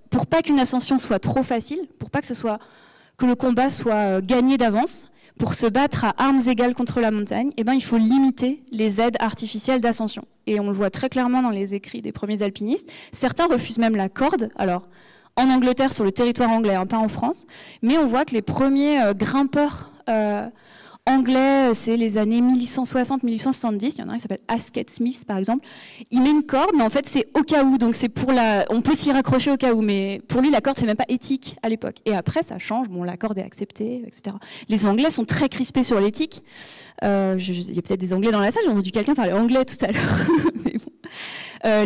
pour pas qu'une ascension soit trop facile, pour pas que le combat soit gagné d'avance, pour se battre à armes égales contre la montagne, il faut limiter les aides artificielles d'ascension. Et on le voit très clairement dans les écrits des premiers alpinistes. Certains refusent même la corde. Alors, en Angleterre, sur le territoire anglais, pas en France, mais on voit que les premiers grimpeurs anglais, c'est les années 1860-1870, il y en a un qui s'appelle Asket Smith par exemple, il met une corde, mais en fait c'est au cas où, donc c'est on peut s'y raccrocher au cas où, mais pour lui la corde c'est même pas éthique à l'époque. Et après ça change, la corde est acceptée, etc. Les Anglais sont très crispés sur l'éthique, il y a peut-être des Anglais dans la salle, j'ai entendu quelqu'un parler anglais tout à l'heure, mais bon.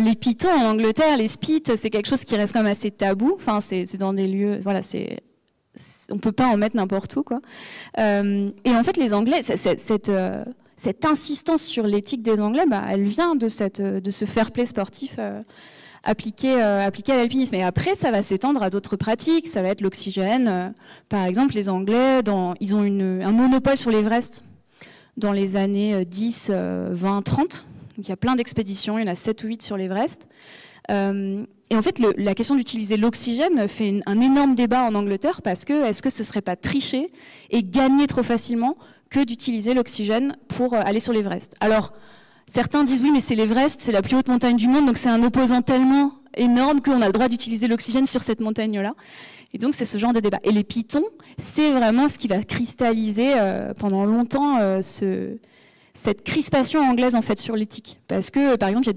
Les pitons en Angleterre, les spits, c'est quelque chose qui reste quand même assez tabou, c'est dans des lieux, on peut pas en mettre n'importe où, quoi. Et en fait, les Anglais, cette insistance sur l'éthique des Anglais, elle vient de ce fair play sportif appliqué à l'alpinisme. Et après, ça va s'étendre à d'autres pratiques. Ça va être l'oxygène. Par exemple, les Anglais, ils ont un monopole sur l'Everest dans les années 10, 20, 30. Donc, il y a plein d'expéditions. Il y en a 7 ou 8 sur l'Everest. Et en fait, la question d'utiliser l'oxygène fait un énorme débat en Angleterre parce que est-ce que ce serait pas tricher et gagner trop facilement que d'utiliser l'oxygène pour aller sur l'Everest? Alors, certains disent oui, mais c'est l'Everest, c'est la plus haute montagne du monde, donc c'est un opposant tellement énorme qu'on a le droit d'utiliser l'oxygène sur cette montagne-là. Et donc, c'est ce genre de débat. Et les pitons, c'est vraiment ce qui va cristalliser pendant longtemps cette crispation anglaise en fait sur l'éthique, parce que par exemple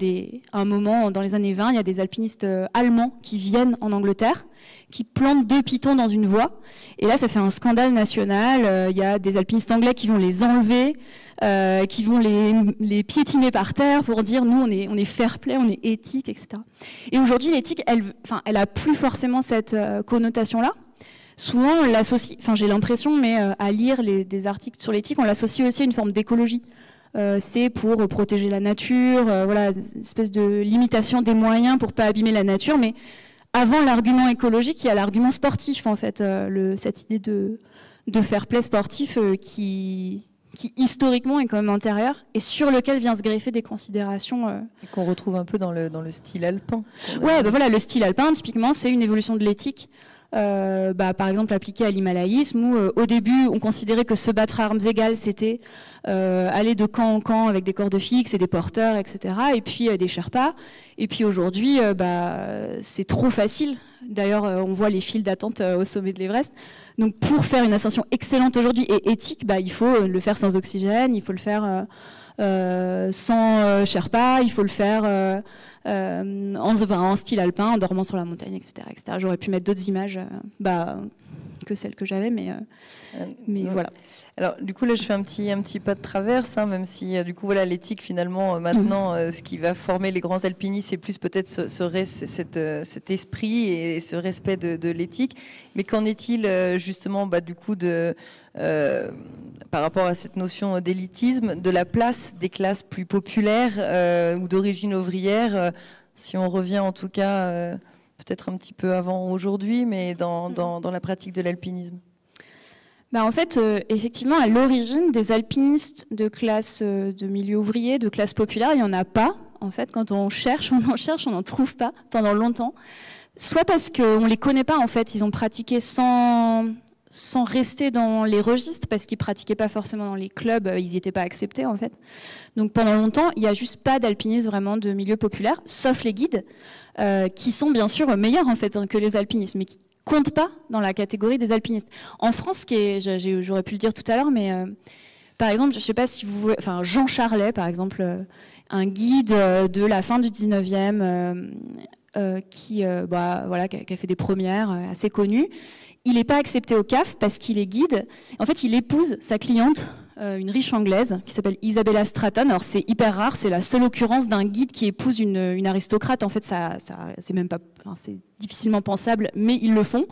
un moment dans les années 20, il y a des alpinistes allemands qui viennent en Angleterre, qui plantent 2 pitons dans une voie, et là ça fait un scandale national. Il y a des alpinistes anglais qui vont les enlever, qui vont les piétiner par terre pour dire nous on est fair play, on est éthique, etc. Et aujourd'hui l'éthique, elle a plus forcément cette connotation là. Souvent on l'associe, j'ai l'impression, mais à lire des articles sur l'éthique, on l'associe aussi à une forme d'écologie. C'est pour protéger la nature, une espèce de limitation des moyens pour pas abîmer la nature. Mais avant l'argument écologique, il y a l'argument sportif en fait, cette idée de fair play sportif qui historiquement est quand même antérieur et sur lequel vient se greffer des considérations et qu'on retrouve un peu dans le style alpin. Ouais, le style alpin typiquement, c'est une évolution de l'éthique. Par exemple appliqué à l'himalayisme où au début on considérait que se battre à armes égales c'était aller de camp en camp avec des cordes fixes et des porteurs, etc. Et puis des Sherpas. Et puis aujourd'hui c'est trop facile. D'ailleurs on voit les files d'attente au sommet de l'Everest. Donc pour faire une ascension excellente aujourd'hui et éthique, il faut le faire sans oxygène, il faut le faire sans Sherpa, il faut le faire en style alpin, en dormant sur la montagne, etc. J'aurais pu mettre d'autres images. que celle que j'avais, mais voilà. Alors du coup là je fais un petit pas de traverse, hein, même si du coup voilà l'éthique finalement maintenant ce qui va former les grands alpinistes c'est plus peut-être cet esprit et ce respect de l'éthique. Mais qu'en est-il justement du coup par rapport à cette notion d'élitisme, de la place des classes plus populaires ou d'origine ouvrière, si on revient en tout cas peut-être un petit peu avant aujourd'hui, mais dans la pratique de l'alpinisme? En fait, effectivement, à l'origine, des alpinistes de classe de milieu ouvrier, de classe populaire, il n'y en a pas. En fait, quand on cherche, on n'en trouve pas pendant longtemps. Soit parce qu'on ne les connaît pas, en fait, ils ont pratiqué sans rester dans les registres, parce qu'ils ne pratiquaient pas forcément dans les clubs, ils n'étaient pas acceptés, en fait. Donc pendant longtemps, il n'y a juste pas d'alpinistes vraiment de milieu populaire, sauf les guides, qui sont bien sûr meilleurs, en fait, que les alpinistes, mais qui compte pas dans la catégorie des alpinistes. En France, j'aurais pu le dire tout à l'heure, mais par exemple, je sais pas si vous, Jean Charlet, par exemple, un guide de la fin du 19e, qui a fait des premières assez connues. Il n'est pas accepté au CAF parce qu'il est guide. En fait, il épouse sa cliente, une riche anglaise qui s'appelle Isabella Stratton. Alors c'est hyper rare, c'est la seule occurrence d'un guide qui épouse une aristocrate. En fait, c'est même pas, c'est difficilement pensable, mais ils le font.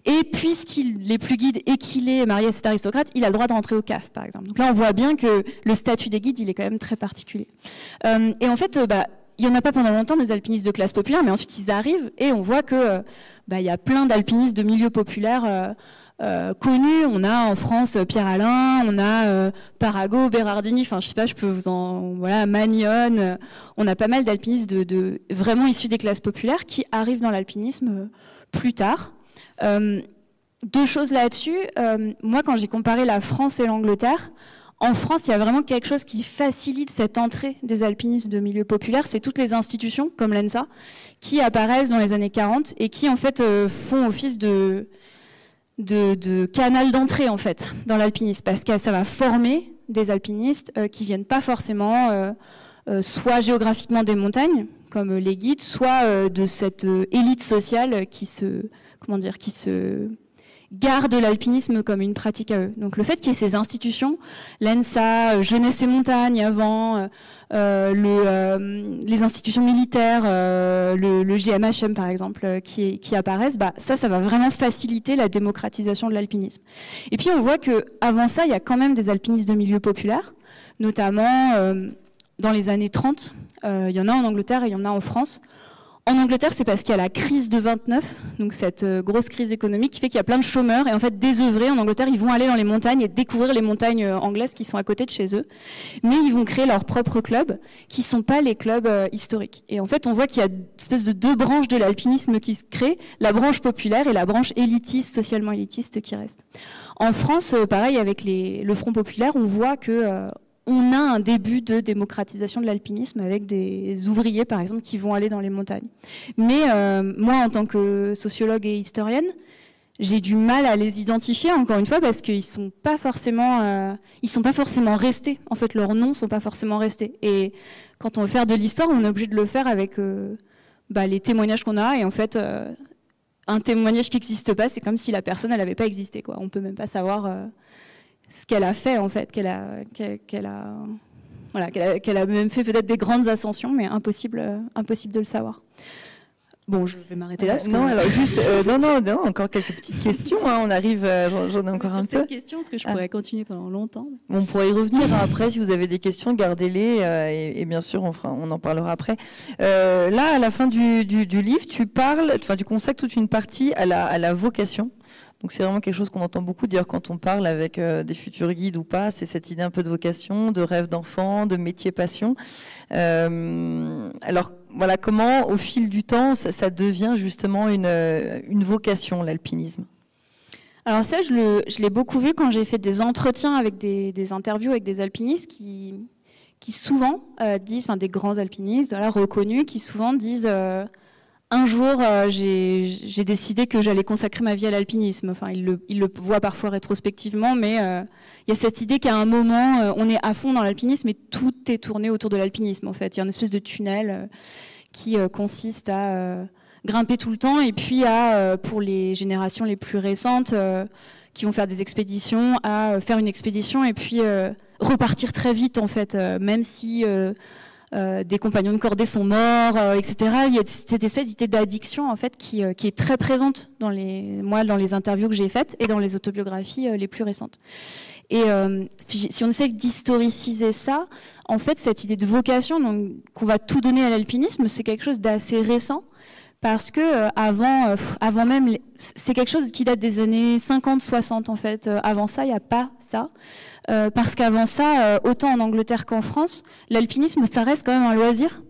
Et puisqu'il n'est plus guide et qu'il est marié à cette aristocrate, il a le droit de rentrer au CAF, par exemple. Donc là, on voit bien que le statut des guides, il est quand même très particulier. Et en fait, il n'y en a pas pendant longtemps des alpinistes de classe populaire, mais ensuite ils arrivent et on voit que il y a plein d'alpinistes de milieu populaire connus. On a en France Pierre Alain, on a Parago, Berardini, je sais pas, je peux Magnon. On a pas mal d'alpinistes de vraiment issus des classes populaires qui arrivent dans l'alpinisme plus tard. Deux choses là-dessus. Moi, quand j'ai comparé la France et l'Angleterre, en France, il y a vraiment quelque chose qui facilite cette entrée des alpinistes de milieu populaire. C'est toutes les institutions, comme l'ENSA, qui apparaissent dans les années 40 et qui, en fait, font office de canal d'entrée, en fait, dans l'alpinisme. Parce que ça va former des alpinistes qui viennent pas forcément soit géographiquement des montagnes, comme les guides, soit de cette élite sociale qui se garde l'alpinisme comme une pratique à eux. Donc le fait qu'il y ait ces institutions, l'ENSA, Jeunesse et Montagne avant, les institutions militaires, le GMHM par exemple, qui apparaissent, ça va vraiment faciliter la démocratisation de l'alpinisme. Et puis on voit qu'avant ça, il y a quand même des alpinistes de milieu populaire, notamment dans les années 30, il y en a en Angleterre et il y en a en France. En Angleterre, c'est parce qu'il y a la crise de 29, donc cette grosse crise économique qui fait qu'il y a plein de chômeurs et en fait désœuvrés en Angleterre, ils vont aller dans les montagnes et découvrir les montagnes anglaises qui sont à côté de chez eux, mais ils vont créer leurs propres clubs qui sont pas les clubs historiques. Et en fait, on voit qu'il y a une espèce de deux branches de l'alpinisme qui se créent, la branche populaire et la branche élitiste, socialement élitiste qui reste. En France, pareil avec le Front populaire, on voit que on a un début de démocratisation de l'alpinisme avec des ouvriers, par exemple, qui vont aller dans les montagnes. Mais moi, en tant que sociologue et historienne, j'ai du mal à les identifier, encore une fois, parce qu'ils sont pas forcément restés. En fait, leurs noms sont pas forcément restés. Et quand on veut faire de l'histoire, on est obligé de le faire avec les témoignages qu'on a. Et en fait, un témoignage qui n'existe pas, c'est comme si la personne, elle n'avait pas existé, quoi. On peut même pas savoir ce qu'elle a fait, en fait, qu'elle a même fait peut-être des grandes ascensions, mais impossible de le savoir. Bon, je vais m'arrêter là. Non, encore quelques petites questions. Hein, on arrive, j'en ai encore un peu. Sur cette question, parce que je pourrais continuer pendant longtemps. On pourrait y revenir après. Si vous avez des questions, gardez-les et bien sûr, on en parlera après. Là, à la fin du livre, tu consacres toute une partie à la vocation. Donc c'est vraiment quelque chose qu'on entend beaucoup dire quand on parle avec des futurs guides ou pas, c'est cette idée un peu de vocation, de rêve d'enfant, de métier passion. Alors voilà, comment au fil du temps ça devient justement une vocation, l'alpinisme? Alors ça, je l'ai beaucoup vu quand j'ai fait des entretiens avec des interviews avec des alpinistes qui souvent disent, des grands alpinistes reconnus, qui souvent disent un jour, j'ai décidé que j'allais consacrer ma vie à l'alpinisme. Enfin, il le voit parfois rétrospectivement, mais il y a cette idée qu'à un moment, on est à fond dans l'alpinisme et tout est tourné autour de l'alpinisme, en fait. Il y a une espèce de tunnel qui consiste à grimper tout le temps, et puis à, pour les générations les plus récentes, qui vont faire des expéditions, à faire une expédition et puis repartir très vite en fait, même si des compagnons de cordée sont morts, etc. Il y a cette espèce d'idée d'addiction en fait qui est très présente dans les interviews que j'ai faites et dans les autobiographies les plus récentes. Et si on essaie d'historiciser ça, en fait cette idée de vocation, donc qu'on va tout donner à l'alpinisme, c'est quelque chose d'assez récent. Parce que avant même, c'est quelque chose qui date des années 50-60 en fait. Avant ça, il n'y a pas ça. Parce qu'avant ça, autant en Angleterre qu'en France, l'alpinisme, ça reste quand même un loisir.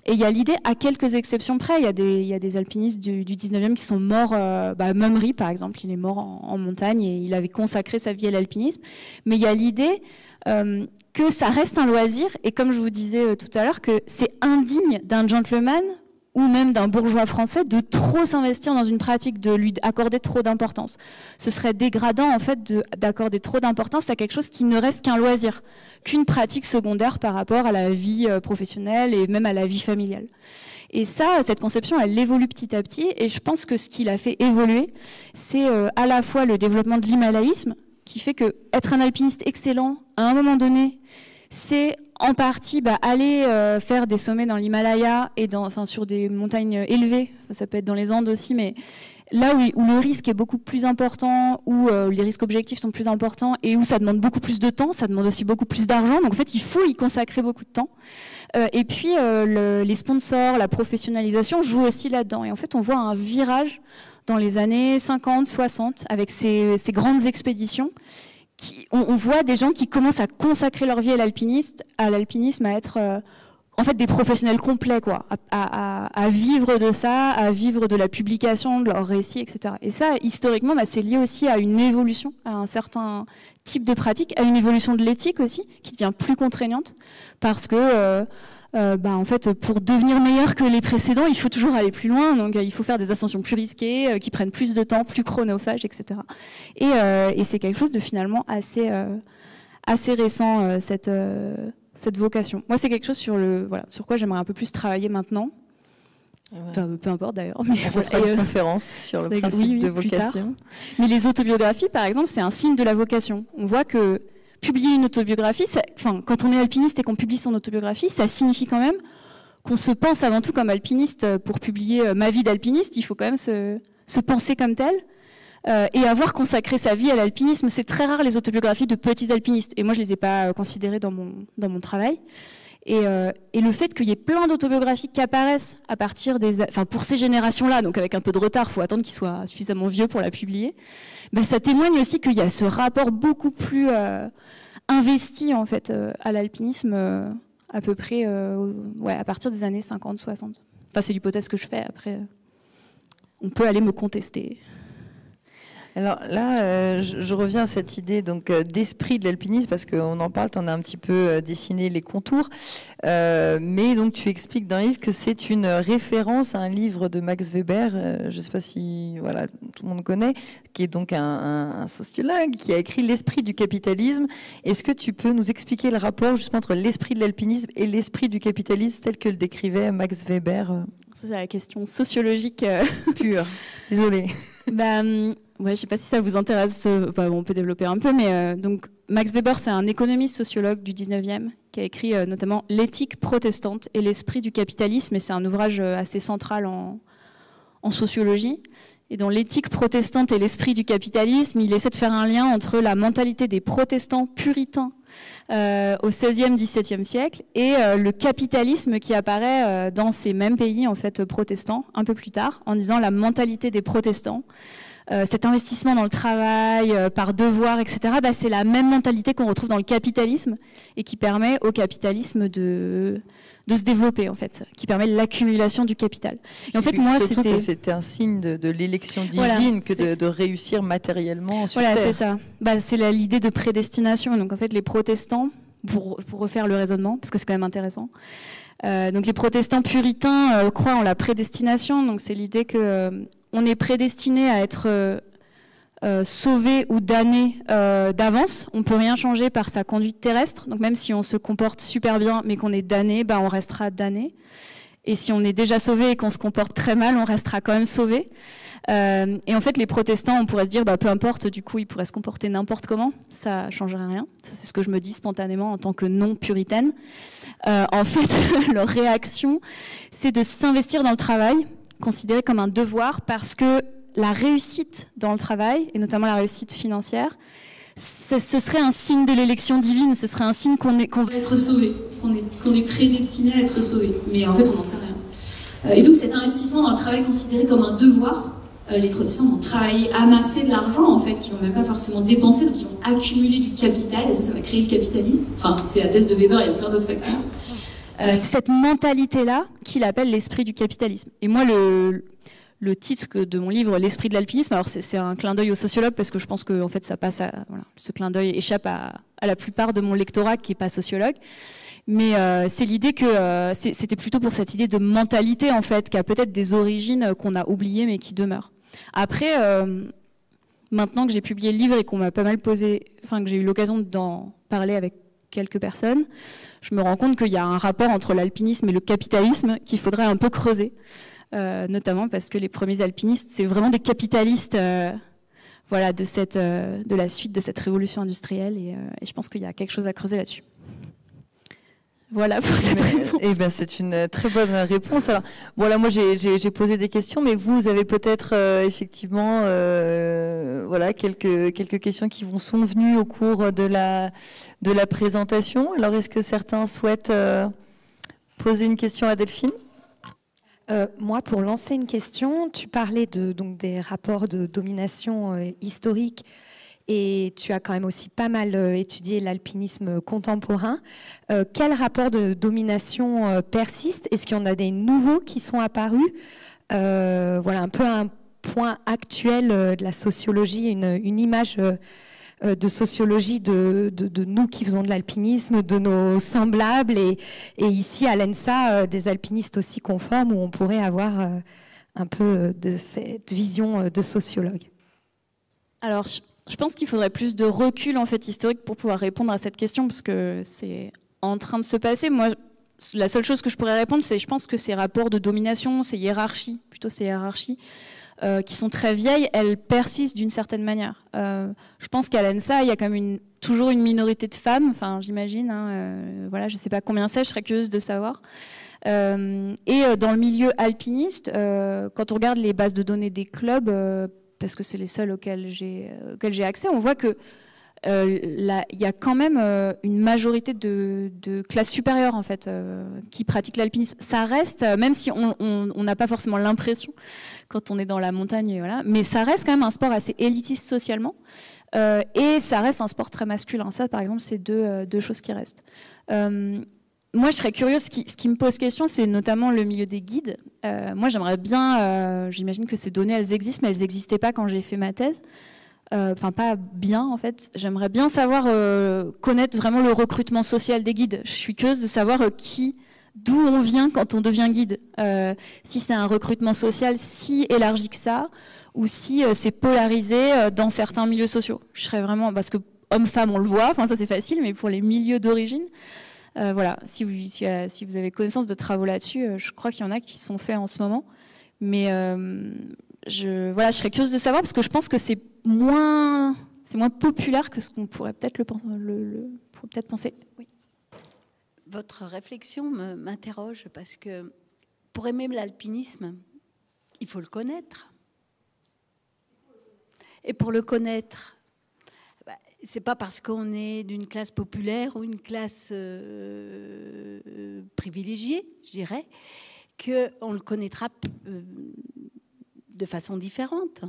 Et il y a l'idée, à quelques exceptions près, il y a des alpinistes du 19e qui sont morts, Mummery par exemple, il est mort en montagne et il avait consacré sa vie à l'alpinisme. Mais il y a l'idée que ça reste un loisir, et comme je vous disais tout à l'heure, que c'est indigne d'un gentleman ou même d'un bourgeois français de trop s'investir dans une pratique, de lui accorder trop d'importance. Ce serait dégradant en fait d'accorder trop d'importance à quelque chose qui ne reste qu'un loisir, qu'une pratique secondaire par rapport à la vie professionnelle et même à la vie familiale. Et ça, cette conception, elle évolue petit à petit, et je pense que ce qui l'a fait évoluer, c'est à la fois le développement de l'himalayisme, qui fait que être un alpiniste excellent, à un moment donné, c'est en partie aller faire des sommets dans l'Himalaya et sur des montagnes élevées, ça peut être dans les Andes aussi, mais là où le risque est beaucoup plus important, où les risques objectifs sont plus importants et où ça demande beaucoup plus de temps, ça demande aussi beaucoup plus d'argent, donc en fait il faut y consacrer beaucoup de temps. Et puis les sponsors, la professionnalisation jouent aussi là-dedans, et en fait on voit un virage dans les années 50-60 avec ces grandes expéditions. On voit des gens qui commencent à consacrer leur vie à l'alpinisme, à être en fait des professionnels complets, quoi, à vivre de ça, à vivre de la publication de leurs récits, etc. Et ça, historiquement, c'est lié aussi à une évolution, à un certain type de pratique, à une évolution de l'éthique aussi, qui devient plus contraignante, parce que en fait, pour devenir meilleur que les précédents, il faut toujours aller plus loin. Donc, il faut faire des ascensions plus risquées, qui prennent plus de temps, plus chronophages, etc. Et c'est quelque chose de finalement assez récent, cette vocation. Moi, c'est quelque chose sur quoi j'aimerais un peu plus travailler maintenant. Ouais. Enfin, peu importe d'ailleurs. Mais on fera une conférence sur le principe de vocation. Mais les autobiographies, par exemple, c'est un signe de la vocation. On voit que publier une autobiographie, quand on est alpiniste et qu'on publie son autobiographie, ça signifie quand même qu'on se pense avant tout comme alpiniste. Pour publier ma vie d'alpiniste, il faut quand même se penser comme tel et avoir consacré sa vie à l'alpinisme. C'est très rare les autobiographies de petits alpinistes, et moi je les ai pas considérées dans mon travail. Et le fait qu'il y ait plein d'autobiographies qui apparaissent à partir pour ces générations-là, donc avec un peu de retard, il faut attendre qu'ils soient suffisamment vieux pour la publier, ça témoigne aussi qu'il y a ce rapport beaucoup plus investi en fait à l'alpinisme à peu près à partir des années 50-60. Enfin, c'est l'hypothèse que je fais, après on peut aller me contester. Alors là, je reviens à cette idée d'esprit de l'alpinisme, parce qu'on en parle, tu en as un petit peu dessiné les contours, mais donc tu expliques dans le livre que c'est une référence à un livre de Max Weber, je ne sais pas si tout le monde connaît, qui est donc un sociologue qui a écrit L'esprit du capitalisme. Est-ce que tu peux nous expliquer le rapport justement entre l'esprit de l'alpinisme et l'esprit du capitalisme tel que le décrivait Max Weber? Ça, c'est la question sociologique pure. Désolée. Ouais, je sais pas si ça vous intéresse, on peut développer un peu, mais donc Max Weber, c'est un économiste sociologue du 19e qui a écrit notamment L'éthique protestante et l'esprit du capitalisme, et c'est un ouvrage assez central en sociologie. Et dans L'éthique protestante et l'esprit du capitalisme, il essaie de faire un lien entre la mentalité des protestants puritains au XVIe, XVIIe siècle et le capitalisme qui apparaît dans ces mêmes pays en fait protestants un peu plus tard, en disant la mentalité des protestants. Cet investissement dans le travail, par devoir, etc., c'est la même mentalité qu'on retrouve dans le capitalisme et qui permet au capitalisme de se développer, en fait, qui permet l'accumulation du capital. Et en fait, moi, c'était un signe de l'élection divine que de réussir matériellement sur Terre. Voilà, c'est ça. C'est l'idée de prédestination. Donc, en fait, les protestants, pour refaire le raisonnement, parce que c'est quand même intéressant, donc les protestants puritains croient en la prédestination. Donc, c'est l'idée que on est prédestiné à être sauvé ou damné d'avance. On ne peut rien changer par sa conduite terrestre. Donc même si on se comporte super bien mais qu'on est damné, on restera damné. Et si on est déjà sauvé et qu'on se comporte très mal, on restera quand même sauvé. Et en fait, les protestants, on pourrait se dire, peu importe, du coup, ils pourraient se comporter n'importe comment, ça ne changerait rien. Ça, c'est ce que je me dis spontanément en tant que non-puritaine. En fait, leur réaction, c'est de s'investir dans le travail, considéré comme un devoir, parce que la réussite dans le travail, et notamment la réussite financière, ce serait un signe de l'élection divine, ce serait un signe qu'on va être sauvé, qu'on est prédestiné à être sauvé. Mais en fait, on n'en sait rien. Et donc cet investissement dans le travail considéré comme un devoir, les protestants vont travailler, amasser de l'argent en fait, qu'ils vont même pas forcément dépenser, donc ils vont accumuler du capital, et ça va créer le capitalisme. Enfin, c'est la thèse de Weber, il y a plein d'autres facteurs. C'est cette mentalité-là qu'il appelle l'esprit du capitalisme. Et moi, le titre de mon livre, L'esprit de l'alpinisme, alors c'est un clin d'œil aux sociologues, parce que je pense que en fait, ça passe à, voilà, ce clin d'œil échappe à la plupart de mon lectorat qui n'est pas sociologue. Mais c'est l'idée que c'était plutôt pour cette idée de mentalité, en fait, qui a peut-être des origines qu'on a oubliées, mais qui demeurent. Après, maintenant que j'ai publié le livre et qu'on m'a pas mal posé, enfin que j'ai eu l'occasion d'en parler avec quelques personnes, je me rends compte qu'il y a un rapport entre l'alpinisme et le capitalisme qu'il faudrait un peu creuser. Notamment parce que les premiers alpinistes, c'est vraiment des capitalistes voilà, de la suite de cette révolution industrielle, et je pense qu'il y a quelque chose à creuser là-dessus. Voilà pour cette réponse. Eh ben, c'est une très bonne réponse. Alors, bon, là, moi, j'ai posé des questions, mais vous avez peut-être effectivement voilà, quelques questions qui vous sont venues au cours de la présentation. Alors, est-ce que certains souhaitent poser une question à Delphine ? Moi, pour lancer une question, tu parlais donc des rapports de domination historique, et tu as quand même aussi pas mal étudié l'alpinisme contemporain. Quels rapports de domination persistent? Est-ce qu'il y en a des nouveaux qui sont apparus? Voilà un peu un point actuel de la sociologie, une image de sociologie de nous qui faisons de l'alpinisme, de nos semblables, et ici à l'ENSA, des alpinistes aussi conformes, où on pourrait avoir un peu de cette vision de sociologue. Alors, je pense qu'il faudrait plus de recul en fait historique pour pouvoir répondre à cette question, parce que c'est en train de se passer. Moi, la seule chose que je pourrais répondre, c'est je pense que ces rapports de domination, ces hiérarchies, qui sont très vieilles, elles persistent d'une certaine manière. Je pense qu'à l'ENSA, il y a quand même toujours une minorité de femmes, enfin j'imagine, voilà, je ne sais pas combien c'est, je serais curieuse de savoir. Et dans le milieu alpiniste, quand on regarde les bases de données des clubs, parce que c'est les seules auxquelles j'ai accès, on voit que il y a quand même une majorité de classes supérieures en fait qui pratiquent l'alpinisme. Ça reste, même si on n'a pas forcément l'impression quand on est dans la montagne, voilà, mais ça reste quand même un sport assez élitiste socialement, et ça reste un sport très masculin. Ça, par exemple, c'est deux choses qui restent. Moi, je serais curieuse, ce qui me pose question, c'est notamment le milieu des guides. Moi, j'aimerais bien, j'imagine que ces données, elles existent, mais elles n'existaient pas quand j'ai fait ma thèse. Enfin, pas bien, en fait. J'aimerais bien savoir, connaître vraiment le recrutement social des guides. Je suis curieuse de savoir d'où on vient quand on devient guide. Si c'est un recrutement social si élargi que ça, ou si c'est polarisé dans certains milieux sociaux. Je serais vraiment, parce que hommes-femmes, on le voit, enfin ça c'est facile, mais pour les milieux d'origine, voilà, si vous avez connaissance de travaux là-dessus, je crois qu'il y en a qui sont faits en ce moment. Mais je serais curieuse de savoir, parce que je pense que c'est moins populaire que ce qu'on pourrait peut-être penser. Oui. Votre réflexion m'interroge, parce que pour aimer l'alpinisme, il faut le connaître. Et pour le connaître, c'est pas parce qu'on est d'une classe populaire ou une classe privilégiée, je dirais, qu'on le connaîtra de façon différente.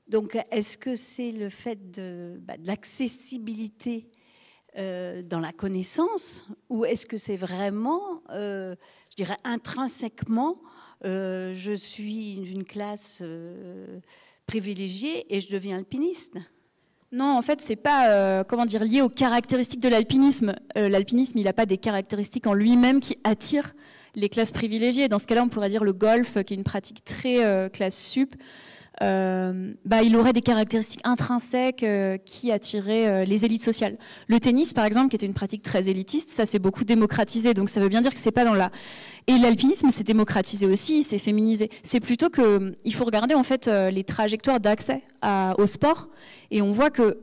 Donc, est-ce que c'est le fait de l'accessibilité dans la connaissance, ou est-ce que c'est vraiment, je dirais, intrinsèquement, je suis d'une classe privilégiée et je deviens alpiniste? Non, en fait, c'est pas lié aux caractéristiques de l'alpinisme. L'alpinisme, il n'a pas des caractéristiques en lui-même qui attirent les classes privilégiées. Dans ce cas-là, on pourrait dire le golf, qui est une pratique très classe sup. il aurait des caractéristiques intrinsèques qui attiraient les élites sociales. Le tennis, par exemple, qui était une pratique très élitiste, ça s'est beaucoup démocratisé, donc ça veut bien dire que c'est pas dans la... Et l'alpinisme s'est démocratisé aussi, s'est féminisé. C'est plutôt que il faut regarder en fait les trajectoires d'accès au sport, et on voit que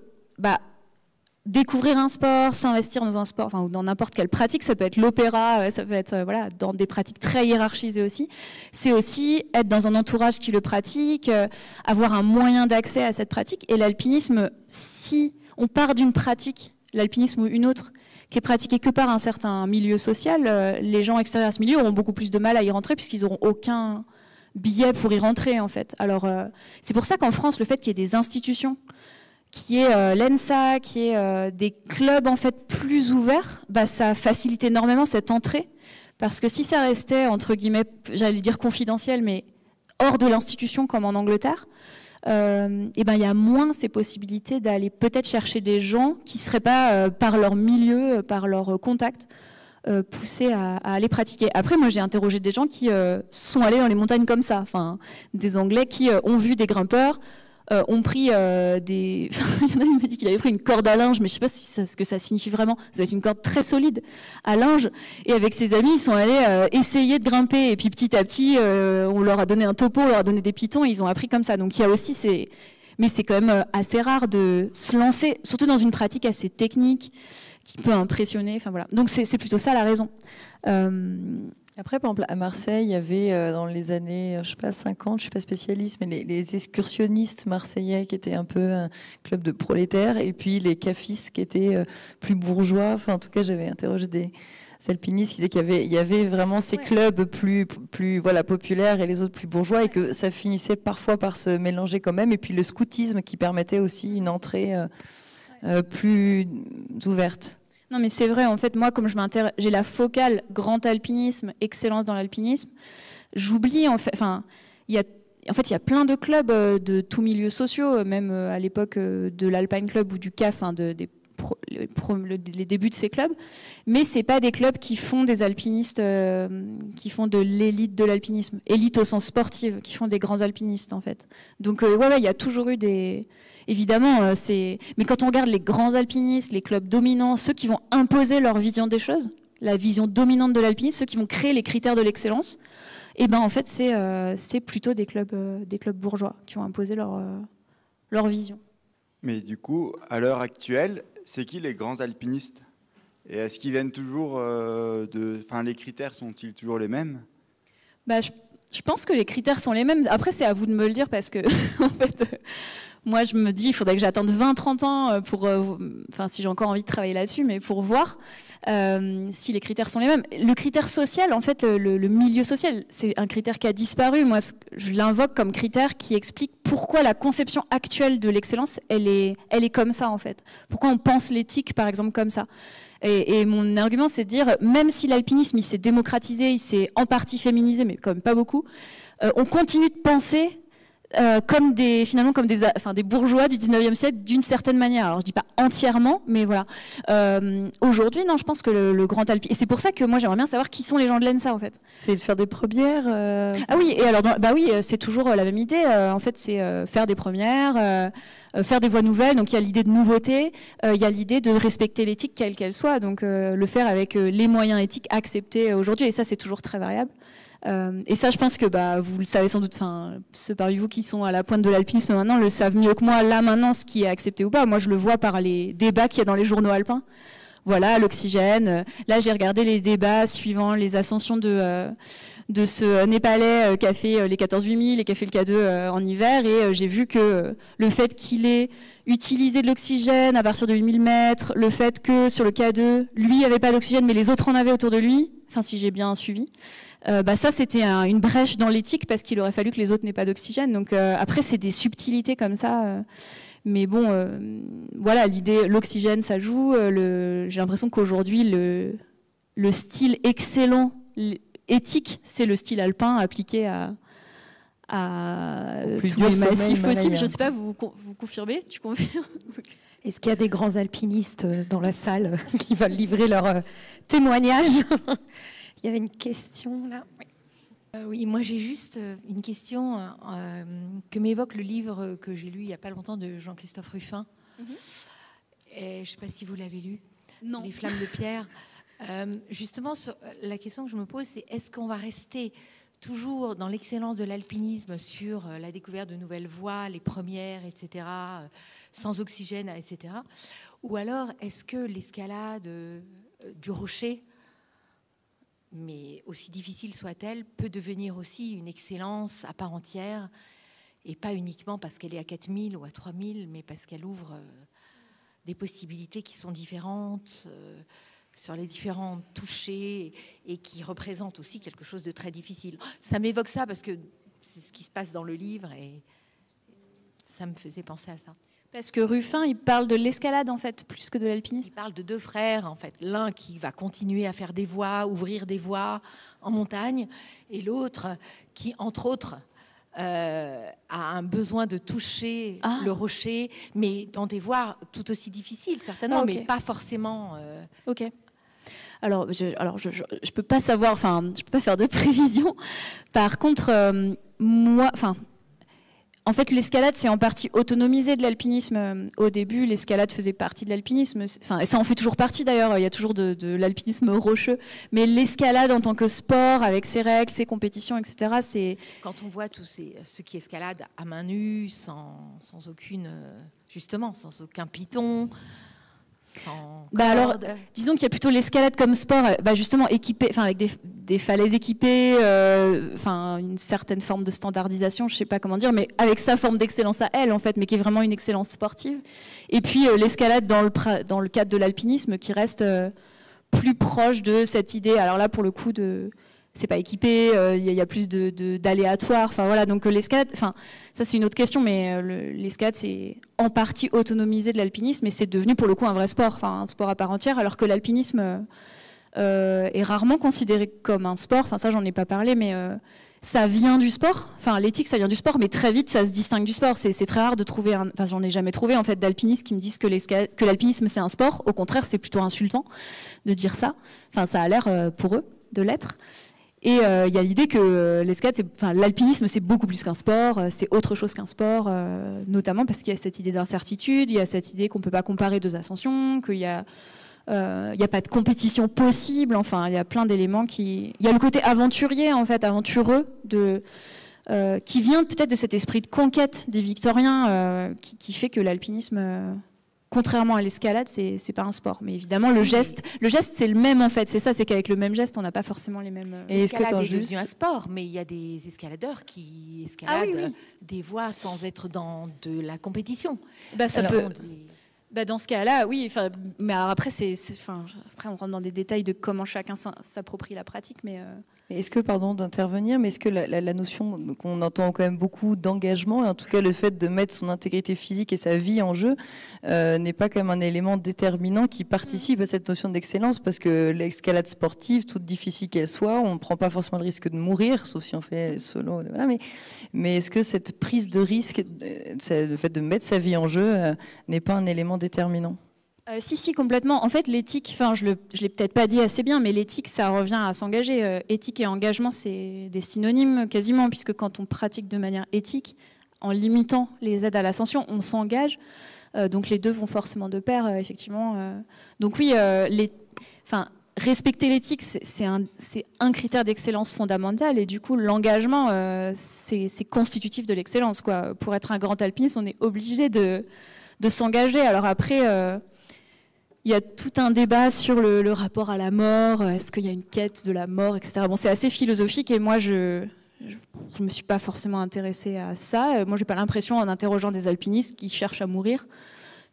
découvrir un sport, s'investir dans un sport, enfin, ou dans n'importe quelle pratique, ça peut être l'opéra, ça peut être dans des pratiques très hiérarchisées aussi. C'est aussi être dans un entourage qui le pratique, avoir un moyen d'accès à cette pratique. Et l'alpinisme, si on part d'une pratique, l'alpinisme ou une autre, qui est pratiquée que par un certain milieu social, les gens extérieurs à ce milieu auront beaucoup plus de mal à y rentrer puisqu'ils n'auront aucun billet pour y rentrer en fait. Alors c'est pour ça qu'en France, le fait qu'il y ait des institutions qui est l'ENSA, qui est des clubs en fait plus ouverts, ça facilite énormément cette entrée. Parce que si ça restait, entre guillemets, j'allais dire confidentiel, mais hors de l'institution comme en Angleterre, il y a moins ces possibilités d'aller peut-être chercher des gens qui ne seraient pas, par leur milieu, par leur contact, poussés à aller pratiquer. Après, moi, j'ai interrogé des gens qui sont allés dans les montagnes comme ça, enfin, des Anglais qui ont vu des grimpeurs, ont pris des... Il y en a qui m'a dit qu'il avait pris une corde à linge, mais je ne sais pas ce que ça signifie vraiment. Ça doit être une corde très solide à linge. Et avec ses amis, ils sont allés essayer de grimper. Et puis petit à petit, on leur a donné un topo, on leur a donné des pitons, et ils ont appris comme ça. Donc il y a aussi ces... Mais c'est quand même assez rare de se lancer, surtout dans une pratique assez technique, qui peut impressionner. Enfin, voilà. Donc c'est plutôt ça la raison. Après, par exemple, à Marseille, il y avait dans les années, je sais pas, 50, je suis pas spécialiste, mais les excursionnistes marseillais qui étaient un peu un club de prolétaires, et puis les cafistes qui étaient plus bourgeois. Enfin, en tout cas, j'avais interrogé des alpinistes qui disaient qu'il y avait vraiment ces clubs plus populaires et les autres plus bourgeois, et que ça finissait parfois par se mélanger quand même. Et puis le scoutisme qui permettait aussi une entrée plus ouverte. Non, mais c'est vrai, en fait, moi, comme j'ai la focale grand alpinisme, excellence dans l'alpinisme, j'oublie, il y a plein de clubs de tous milieux sociaux, même à l'époque de l'Alpine Club ou du CAF, les débuts de ces clubs, mais c'est pas des clubs qui font des alpinistes, qui font de l'élite de l'alpinisme, élite au sens sportif, qui font des grands alpinistes, en fait. Donc, il y a toujours eu des... Évidemment, mais quand on regarde les grands alpinistes, les clubs dominants, ceux qui vont imposer leur vision des choses, la vision dominante de l'alpinisme, ceux qui vont créer les critères de l'excellence, en fait, c'est plutôt des clubs bourgeois qui vont imposer leur vision. Mais du coup, à l'heure actuelle, c'est qui les grands alpinistes? Et est-ce qu'ils viennent toujours les critères sont-ils toujours les mêmes? Je pense que les critères sont les mêmes. Après, c'est à vous de me le dire parce que, en fait... Moi, je me dis, il faudrait que j'attende 20-30 ans pour, si j'ai encore envie de travailler là-dessus, mais pour voir si les critères sont les mêmes. Le critère social, en fait, le milieu social, c'est un critère qui a disparu. Moi, je l'invoque comme critère qui explique pourquoi la conception actuelle de l'excellence, elle est comme ça, en fait. Pourquoi on pense l'éthique, par exemple, comme ça. Et mon argument, c'est de dire, même si l'alpinisme, il s'est démocratisé, il s'est en partie féminisé, mais quand même pas beaucoup, on continue de penser... comme des bourgeois du 19e siècle d'une certaine manière. Alors je dis pas entièrement, mais voilà. Aujourd'hui, non, je pense que le grand alpinisme, et c'est pour ça que moi j'aimerais bien savoir qui sont les gens de l'ENSA en fait. C'est de faire des premières. Ah oui, et alors c'est toujours la même idée. En fait, c'est faire des premières, faire des voies nouvelles. Donc il y a l'idée de nouveauté, il y a l'idée de respecter l'éthique quelle qu'elle soit. Donc le faire avec les moyens éthiques acceptés aujourd'hui. Et ça, c'est toujours très variable. Et ça, je pense que vous le savez sans doute, ceux parmi vous qui sont à la pointe de l'alpinisme maintenant le savent mieux que moi, là maintenant, ce qui est accepté ou pas. Moi, je le vois par les débats qu'il y a dans les journaux alpins. Voilà, l'oxygène. Là, j'ai regardé les débats suivant les ascensions de ce Népalais qui a fait les 14 8000 et qui a fait le K2 en hiver. Et j'ai vu que le fait qu'il ait utilisé de l'oxygène à partir de 8000 mètres, le fait que sur le K2, lui n'avait pas d'oxygène, mais les autres en avaient autour de lui, si j'ai bien suivi, ça c'était une brèche dans l'éthique parce qu'il aurait fallu que les autres n'aient pas d'oxygène. Donc après, c'est des subtilités comme ça. Mais bon, voilà, l'idée, l'oxygène, ça joue. J'ai l'impression qu'aujourd'hui, le style excellent, éthique, c'est le style alpin appliqué à tous les massifs possibles. Je ne sais pas, vous confirmez? Tu confirmes? Est-ce qu'il y a des grands alpinistes dans la salle qui veulent livrer leur témoignage? Il y avait une question là. Oui. Oui, moi j'ai juste une question que m'évoque le livre que j'ai lu il n'y a pas longtemps de Jean-Christophe Ruffin. Et je ne sais pas si vous l'avez lu. Non. Les flammes de pierre. Justement, la question que je me pose, c'est est-ce qu'on va rester toujours dans l'excellence de l'alpinisme sur la découverte de nouvelles voies, les premières, etc., sans oxygène, etc. Ou alors, est-ce que l'escalade du rocher, mais aussi difficile soit-elle, peut devenir aussi une excellence à part entière, et pas uniquement parce qu'elle est à 4000 ou à 3000, mais parce qu'elle ouvre des possibilités qui sont différentes sur les différents touchés et qui représentent aussi quelque chose de très difficile. Ça m'évoque ça parce que c'est ce qui se passe dans le livre et ça me faisait penser à ça. Parce que Ruffin, il parle de l'escalade en fait, plus que de l'alpinisme. Il parle de deux frères en fait, l'un qui va continuer à faire des voies, ouvrir des voies en montagne, et l'autre qui, entre autres, a un besoin de toucher le rocher, mais dans des voies tout aussi difficiles certainement, mais pas forcément. Ok. Alors, je peux pas savoir, enfin, je peux pas faire de prévision. Par contre, moi, enfin. En fait, l'escalade, c'est en partie autonomisé de l'alpinisme. Au début, l'escalade faisait partie de l'alpinisme. Enfin, et ça en fait toujours partie d'ailleurs. Il y a toujours de l'alpinisme rocheux. Mais l'escalade en tant que sport, avec ses règles, ses compétitions, etc., c'est... Quand on voit tous ceux qui escaladent à main nue, sans aucun piton... alors, disons qu'il y a plutôt l'escalade comme sport, justement équipé, enfin avec des falaises équipées, enfin une certaine forme de standardisation, je sais pas comment dire, mais avec sa forme d'excellence à elle en fait, mais qui est vraiment une excellence sportive. Et puis l'escalade dans le cadre de l'alpinisme qui reste plus proche de cette idée. Alors là, pour le coup, c'est pas équipé, il y a plus d'aléatoires. Enfin voilà, donc l'escalade, enfin ça c'est une autre question, mais l'escalade c'est en partie autonomisé de l'alpinisme, et c'est devenu pour le coup un vrai sport, enfin un sport à part entière, alors que l'alpinisme est rarement considéré comme un sport. Enfin ça j'en ai pas parlé, mais ça vient du sport. Enfin l'éthique ça vient du sport, mais très vite ça se distingue du sport. C'est très rare de trouver, enfin j'en ai jamais trouvé en fait d'alpinistes qui me disent que l'alpinisme c'est un sport. Au contraire, c'est plutôt insultant de dire ça. Enfin ça a l'air pour eux de l'être. Et il y a l'idée que l'escalade, l'alpinisme, c'est beaucoup plus qu'un sport, c'est autre chose qu'un sport, notamment parce qu'il y a cette idée d'incertitude, il y a cette idée qu'on ne peut pas comparer deux ascensions, qu'il n'y a pas de compétition possible, enfin, il y a plein d'éléments qui... Il y a le côté aventurier, en fait, aventureux, qui vient peut-être de cet esprit de conquête des Victoriens, qui fait que l'alpinisme... Contrairement à l'escalade, c'est pas un sport. Mais évidemment, le geste c'est le même en fait. C'est ça, c'est qu'avec le même geste, on n'a pas forcément les mêmes... Et l'escalade est devenu un sport, mais il y a des escaladeurs qui escaladent des voies sans être dans de la compétition. Dans ce cas-là, oui. Mais après, après, on rentre dans des détails de comment chacun s'approprie la pratique, mais... Est-ce que, pardon d'intervenir, mais est-ce que la notion qu'on entend quand même beaucoup d'engagement, et en tout cas le fait de mettre son intégrité physique et sa vie en jeu, n'est pas quand même un élément déterminant qui participe à cette notion d'excellence, parce que l'escalade sportive, toute difficile qu'elle soit, on ne prend pas forcément le risque de mourir, sauf si on fait solo. Voilà, mais est-ce que cette prise de risque, le fait de mettre sa vie en jeu, n'est pas un élément déterminant ? Si, complètement. En fait, l'éthique, je l'ai peut-être pas dit assez bien, mais l'éthique, ça revient à s'engager. Éthique et engagement, c'est des synonymes quasiment, puisque quand on pratique de manière éthique, en limitant les aides à l'ascension, on s'engage. Donc les deux vont forcément de pair, effectivement. Donc oui, respecter l'éthique, c'est un critère d'excellence fondamental, et du coup, l'engagement, c'est constitutif de l'excellence, quoi. Pour être un grand alpiniste, on est obligé de s'engager. Alors après... Il y a tout un débat sur le rapport à la mort, est-ce qu'il y a une quête de la mort, etc. Bon, c'est assez philosophique, et moi, je me suis pas forcément intéressée à ça. Moi, j'ai pas l'impression, en interrogeant des alpinistes qui cherchent à mourir,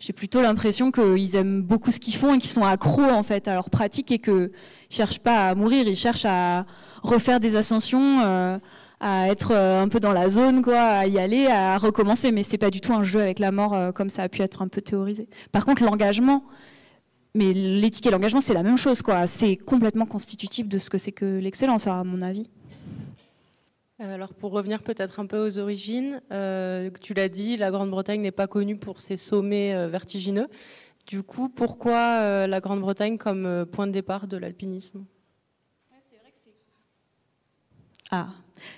j'ai plutôt l'impression qu'ils aiment beaucoup ce qu'ils font et qu'ils sont accros, en fait, à leur pratique, et qu'ils cherchent pas à mourir, ils cherchent à refaire des ascensions, à être un peu dans la zone, quoi, à y aller, à recommencer. Mais c'est pas du tout un jeu avec la mort, comme ça a pu être un peu théorisé. Par contre, l'engagement... Mais l'éthique et l'engagement, c'est la même chose, quoi. C'est complètement constitutif de ce que c'est que l'excellence, à mon avis. Alors, pour revenir peut-être un peu aux origines, tu l'as dit, la Grande-Bretagne n'est pas connue pour ses sommets vertigineux. Du coup, pourquoi la Grande-Bretagne comme point de départ de l'alpinisme ? Ah,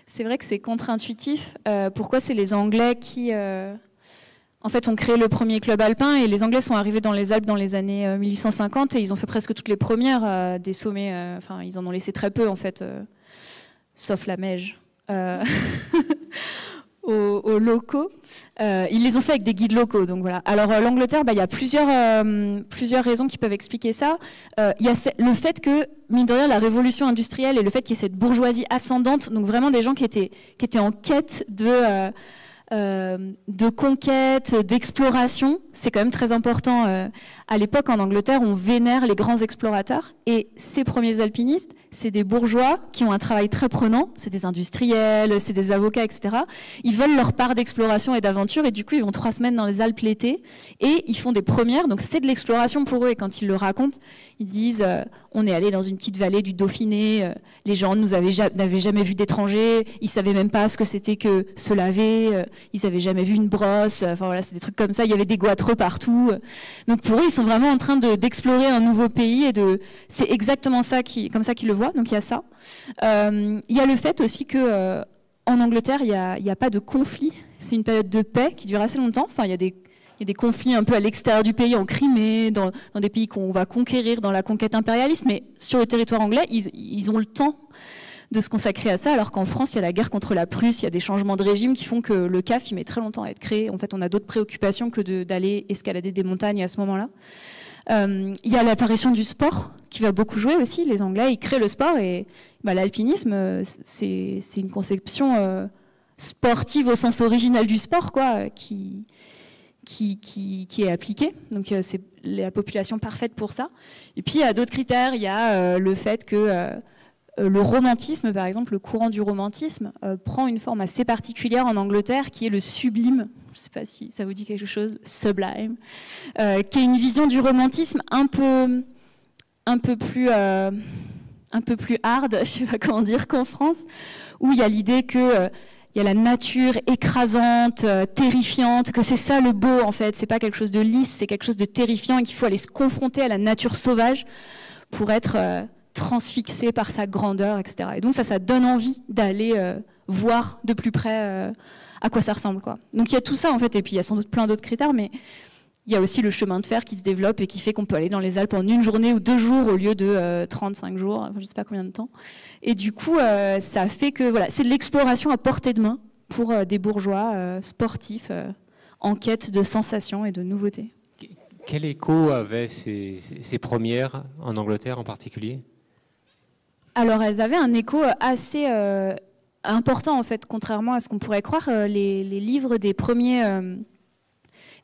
c'est vrai que c'est contre-intuitif. Pourquoi c'est les Anglais qui, en fait, ont créé le premier club alpin, et les Anglais sont arrivés dans les Alpes dans les années 1850 et ils ont fait presque toutes les premières des sommets. Enfin, ils en ont laissé très peu en fait, sauf la Meije. Aux locaux. Ils les ont fait avec des guides locaux. Donc voilà. Alors l'Angleterre, il y a plusieurs raisons qui peuvent expliquer ça. Il y a le fait que, mine de rien, la révolution industrielle et le fait qu'il y ait cette bourgeoisie ascendante, donc vraiment des gens qui étaient en quête de conquête, d'exploration, c'est quand même très important. À l'époque, en Angleterre, on vénère les grands explorateurs, et ces premiers alpinistes, c'est des bourgeois qui ont un travail très prenant, c'est des industriels, c'est des avocats, etc. Ils veulent leur part d'exploration et d'aventure, et du coup, ils vont 3 semaines dans les Alpes l'été, et ils font des premières, donc c'est de l'exploration pour eux, et quand ils le racontent, ils disent on est allé dans une petite vallée du Dauphiné, les gens n'avaient jamais vu d'étrangers, ils savaient même pas ce que c'était que se laver, ils n'avaient jamais vu une brosse, enfin voilà, c'est des trucs comme ça, il y avait des goitreux partout. Donc pour eux, ils sont vraiment en train d'explorer un nouveau pays, et c'est exactement ça comme ça qu'ils le voient. Donc il y a ça. Il y a le fait aussi que en Angleterre, il y a pas de conflit. C'est une période de paix qui dure assez longtemps. Enfin, il y a des conflits un peu à l'extérieur du pays, en Crimée, dans des pays qu'on va conquérir, dans la conquête impérialiste, mais sur le territoire anglais, ils ont le temps de se consacrer à ça, alors qu'en France, il y a la guerre contre la Prusse, il y a des changements de régime qui font que le CAF, il met très longtemps à être créé. En fait, on a d'autres préoccupations que d'aller escalader des montagnes à ce moment-là. Il y a l'apparition du sport qui va beaucoup jouer aussi. Les Anglais, ils créent le sport, et l'alpinisme, c'est une conception sportive au sens original du sport, quoi, qui est appliquée. Donc c'est la population parfaite pour ça. Et puis il y a d'autres critères. Il y a le fait que le romantisme, par exemple, le courant du romantisme prend une forme assez particulière en Angleterre, qui est le sublime. Je ne sais pas si ça vous dit quelque chose, sublime, qui est une vision du romantisme un peu plus hard, je ne sais pas comment dire, qu'en France, où il y a l'idée que il y a la nature écrasante, terrifiante, que c'est ça le beau en fait. C'est pas quelque chose de lisse, c'est quelque chose de terrifiant, et qu'il faut aller se confronter à la nature sauvage pour être transfixé par sa grandeur, etc. Et donc ça donne envie d'aller voir de plus près à quoi ça ressemble, quoi. Donc il y a tout ça en fait, et puis il y a sans doute plein d'autres critères, mais il y a aussi le chemin de fer qui se développe et qui fait qu'on peut aller dans les Alpes en 1 journée ou 2 jours au lieu de 35 jours, enfin, je ne sais pas combien de temps. Et du coup, ça fait que voilà, c'est de l'exploration à portée de main pour des bourgeois sportifs en quête de sensations et de nouveautés. Quel écho avaient ces premières en Angleterre en particulier ? Alors elles avaient un écho assez important en fait, contrairement à ce qu'on pourrait croire. Les livres des premiers...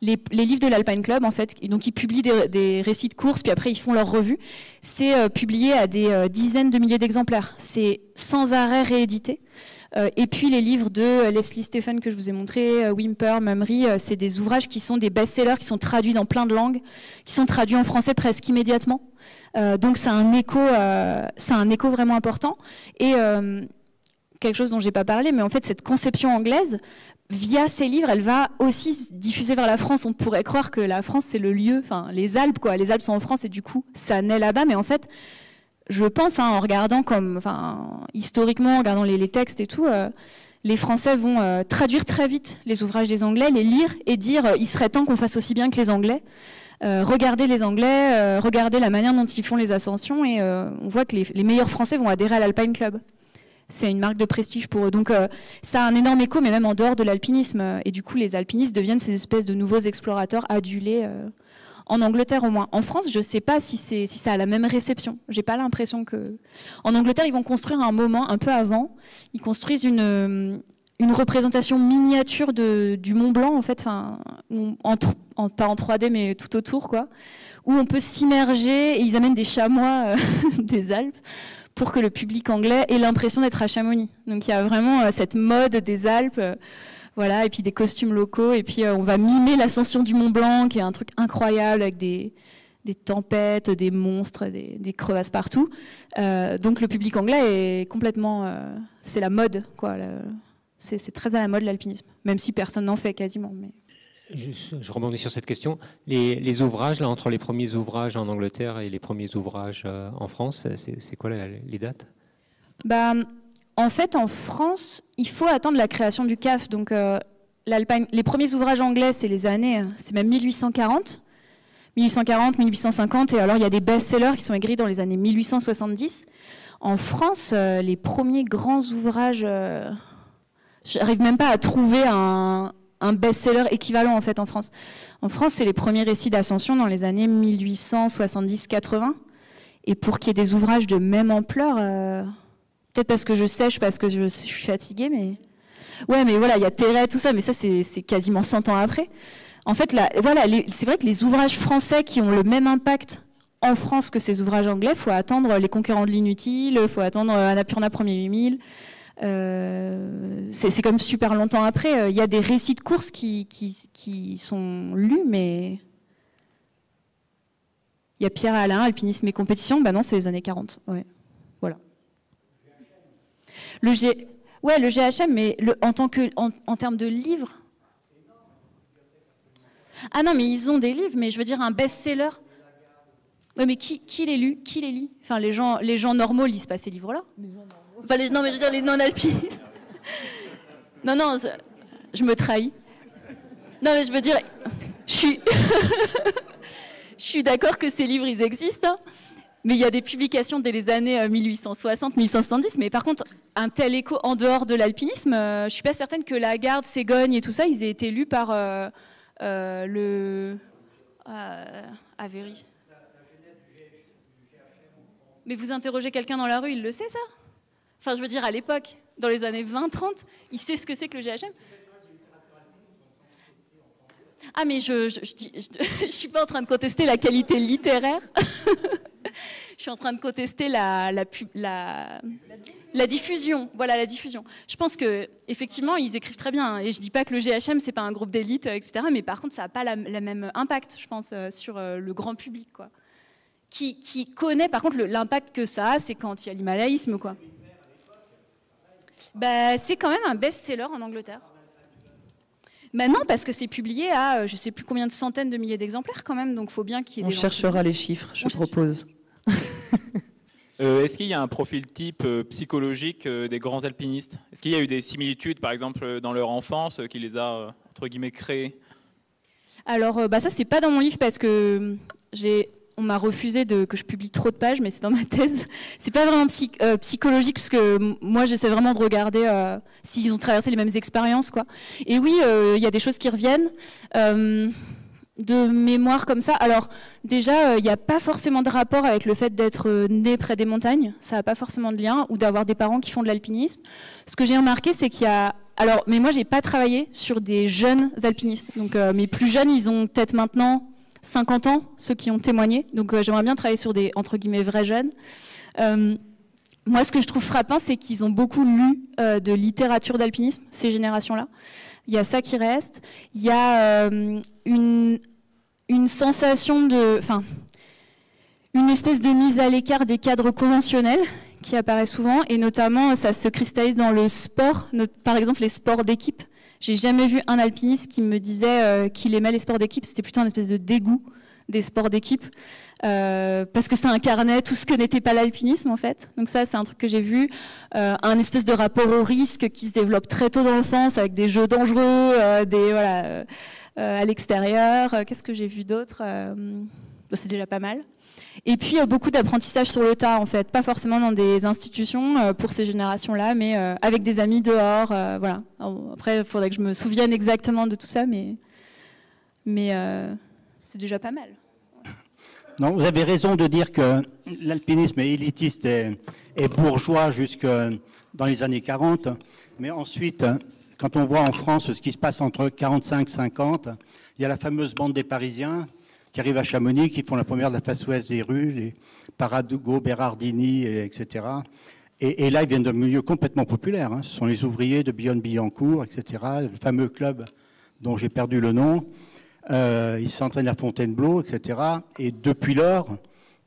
Les livres de l'Alpine Club, en fait, donc ils publient des récits de courses, puis après ils font leur revue. C'est publié à des dizaines de milliers d'exemplaires. C'est sans arrêt réédité. Et puis les livres de Leslie Stephen que je vous ai montré, Whymper, Mummery, c'est des ouvrages qui sont des best-sellers, qui sont traduits dans plein de langues, qui sont traduits en français presque immédiatement. Donc c'est un écho vraiment important. Et quelque chose dont j'ai pas parlé, mais en fait cette conception anglaise, via ces livres, elle va aussi se diffuser vers la France. On pourrait croire que la France, c'est le lieu, enfin les Alpes, quoi. Les Alpes sont en France et du coup, ça naît là-bas. Mais en fait, je pense, en regardant historiquement, en regardant les textes et tout, les Français vont traduire très vite les ouvrages des Anglais, les lire et dire il serait temps qu'on fasse aussi bien que les Anglais. Regardez les Anglais, regardez la manière dont ils font les ascensions, et on voit que les meilleurs Français vont adhérer à l'Alpine Club. C'est une marque de prestige pour eux. Donc ça a un énorme écho, mais même en dehors de l'alpinisme. Et du coup, les alpinistes deviennent ces espèces de nouveaux explorateurs adulés, en Angleterre au moins. En France, je ne sais pas si ça a la même réception. J'ai pas l'impression que... En Angleterre, ils vont construire un moment, un peu avant, ils construisent une représentation miniature du Mont Blanc, en fait, pas en 3D, mais tout autour, quoi, où on peut s'immerger, et ils amènent des chamois des Alpes, pour que le public anglais ait l'impression d'être à Chamonix. Donc il y a vraiment cette mode des Alpes, voilà, et puis des costumes locaux, et puis on va mimer l'ascension du Mont Blanc, qui est un truc incroyable, avec des tempêtes, des monstres, des crevasses partout. Donc le public anglais est complètement... c'est la mode, quoi. C'est très à la mode l'alpinisme, même si personne n'en fait quasiment. Mais... Je rebondis sur cette question. Les ouvrages, là, entre les premiers ouvrages en Angleterre et les premiers ouvrages en France, c'est quoi les dates ? en fait, en France, il faut attendre la création du CAF. Donc, les premiers ouvrages anglais, c'est même 1840. 1840, 1850, et alors il y a des best-sellers qui sont écrits dans les années 1870. En France, les premiers grands ouvrages, j'arrive même pas à trouver un best-seller équivalent en fait en France. En France, c'est les premiers récits d'ascension dans les années 1870-80. Et pour qu'il y ait des ouvrages de même ampleur, peut-être parce que je sèche, parce que je suis fatiguée, mais ouais, mais voilà, il y a Terret, tout ça, mais ça c'est quasiment 100 ans après. En fait, c'est vrai que les ouvrages français qui ont le même impact en France que ces ouvrages anglais, il faut attendre Les Conquérants de l'Inutile, il faut attendre Annapurna Premier 8000. C'est comme super longtemps après. Il y a des récits de courses qui sont lus, mais il y a Pierre Alain, Alpinisme et compétition. Bah non, c'est les années 40. Ouais. Voilà. Le GHM, mais en termes de livres. Ah non, mais ils ont des livres, mais je veux dire un best-seller. Ouais, mais qui les lit? Qui les lit? Enfin, les gens normaux lisent pas ces livres-là. Enfin, non, mais je veux dire les non-alpinistes. Non, je me trahis. Non, mais je veux dire, je suis d'accord que ces livres, ils existent, hein, mais il y a des publications dès les années 1860, 1870, mais par contre, un tel écho en dehors de l'alpinisme, je suis pas certaine que Lagarde, Ségogne et tout ça, ils aient été lus par Avery. Mais vous interrogez quelqu'un dans la rue, il le sait ça? Enfin, je veux dire, à l'époque, dans les années 20-30, il sait ce que c'est que le GHM. Ah, mais je suis pas en train de contester la qualité littéraire. Je suis en train de contester la diffusion. Voilà, la diffusion. Je pense que effectivement, ils écrivent très bien. Et je dis pas que le GHM, c'est pas un groupe d'élite, etc. Mais par contre, ça n'a pas la même impact, je pense, sur le grand public, quoi. Qui connaît, par contre, l'impact que ça a, c'est quand il y a l'himalayisme, quoi. Bah, c'est quand même un best-seller en Angleterre. Bah non, parce que c'est publié à je ne sais plus combien de centaines de milliers d'exemplaires quand même, donc il faut bien qu'il y ait des... On cherchera les chiffres, je propose. Est-ce qu'il y a un profil type psychologique des grands alpinistes? Est-ce qu'il y a eu des similitudes, par exemple, dans leur enfance, qui les a, entre guillemets, créés? Alors, ça, c'est pas dans mon livre parce que on m'a refusé que je publie trop de pages, mais c'est dans ma thèse. C'est pas vraiment psychologique, parce que moi, j'essaie vraiment de regarder s'ils ont traversé les mêmes expériences, quoi. Et oui, il y a des choses qui reviennent de mémoire comme ça. Alors, déjà, il n'y a pas forcément de rapport avec le fait d'être né près des montagnes. Ça n'a pas forcément de lien, ou d'avoir des parents qui font de l'alpinisme. Ce que j'ai remarqué, c'est qu'il y a... Alors, mais moi, j'ai pas travaillé sur des jeunes alpinistes. Donc, mes plus jeunes, ils ont peut-être maintenant 50 ans, ceux qui ont témoigné. Donc j'aimerais bien travailler sur des, entre guillemets, vrais jeunes. Moi, ce que je trouve frappant, c'est qu'ils ont beaucoup lu de littérature d'alpinisme, ces générations-là. Il y a ça qui reste. Il y a une sensation de... Enfin, une espèce de mise à l'écart des cadres conventionnels qui apparaît souvent, et notamment, ça se cristallise dans le sport, par exemple les sports d'équipe. J'ai jamais vu un alpiniste qui me disait qu'il aimait les sports d'équipe. C'était plutôt une espèce de dégoût des sports d'équipe, parce que ça incarnait tout ce que n'était pas l'alpinisme, en fait. Donc ça, c'est un truc que j'ai vu. Un espèce de rapport au risque qui se développe très tôt dans l'enfance, avec des jeux dangereux, à l'extérieur. Qu'est-ce que j'ai vu d'autre? C'est déjà pas mal. Et puis beaucoup d'apprentissage sur le tas, en fait, pas forcément dans des institutions pour ces générations-là, mais avec des amis dehors, voilà. Après, il faudrait que je me souvienne exactement de tout ça, mais c'est déjà pas mal. Non, vous avez raison de dire que l'alpinisme est élitiste et bourgeois jusque dans les années 40, mais ensuite, quand on voit en France ce qui se passe entre 45 et 50, il y a la fameuse bande des Parisiens qui arrivent à Chamonix, qui font la première de la face ouest des rues, les Paradugo, Berardini, etc. Et là, ils viennent d'un milieu complètement populaire. Hein. Ce sont les ouvriers de Billon-Billancourt, etc. Le fameux club dont j'ai perdu le nom. Ils s'entraînent à Fontainebleau, etc. Et depuis lors,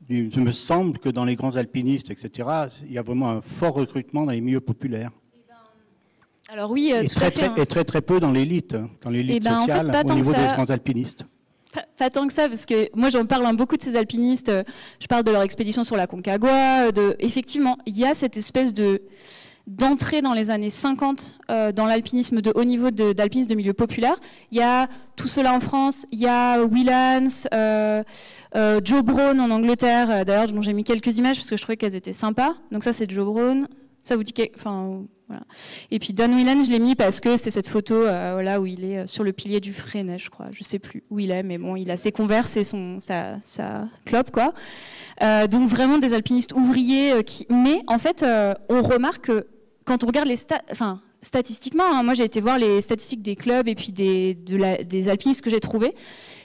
il me semble que dans les grands alpinistes, etc., il y a vraiment un fort recrutement dans les milieux populaires. Alors oui, et tout à fait. Et très peu dans l'élite sociale, en fait, au niveau des grands alpinistes. Pas tant que ça, parce que moi j'en parle beaucoup de ces alpinistes, je parle de leur expédition sur la Concagua, effectivement, il y a cette espèce d'entrer dans les années 50 dans l'alpinisme de haut niveau, d'alpinisme de milieu populaire. Il y a tout cela en France, il y a Wheelance, Joe Brown en Angleterre, d'ailleurs dont j'ai mis quelques images parce que je trouvais qu'elles étaient sympas. Donc ça c'est Joe Brown, ça vous dit enfin voilà. Et puis Don Whelan, je l'ai mis parce que c'est cette photo là où il est sur le pilier du Freinet, je crois. Je sais plus où il est, mais bon, il a ses Converse et sa clope, quoi. Donc vraiment des alpinistes ouvriers mais en fait, on remarque que quand on regarde les statistiquement, hein, moi j'ai été voir les statistiques des clubs et puis des alpinistes que j'ai trouvés.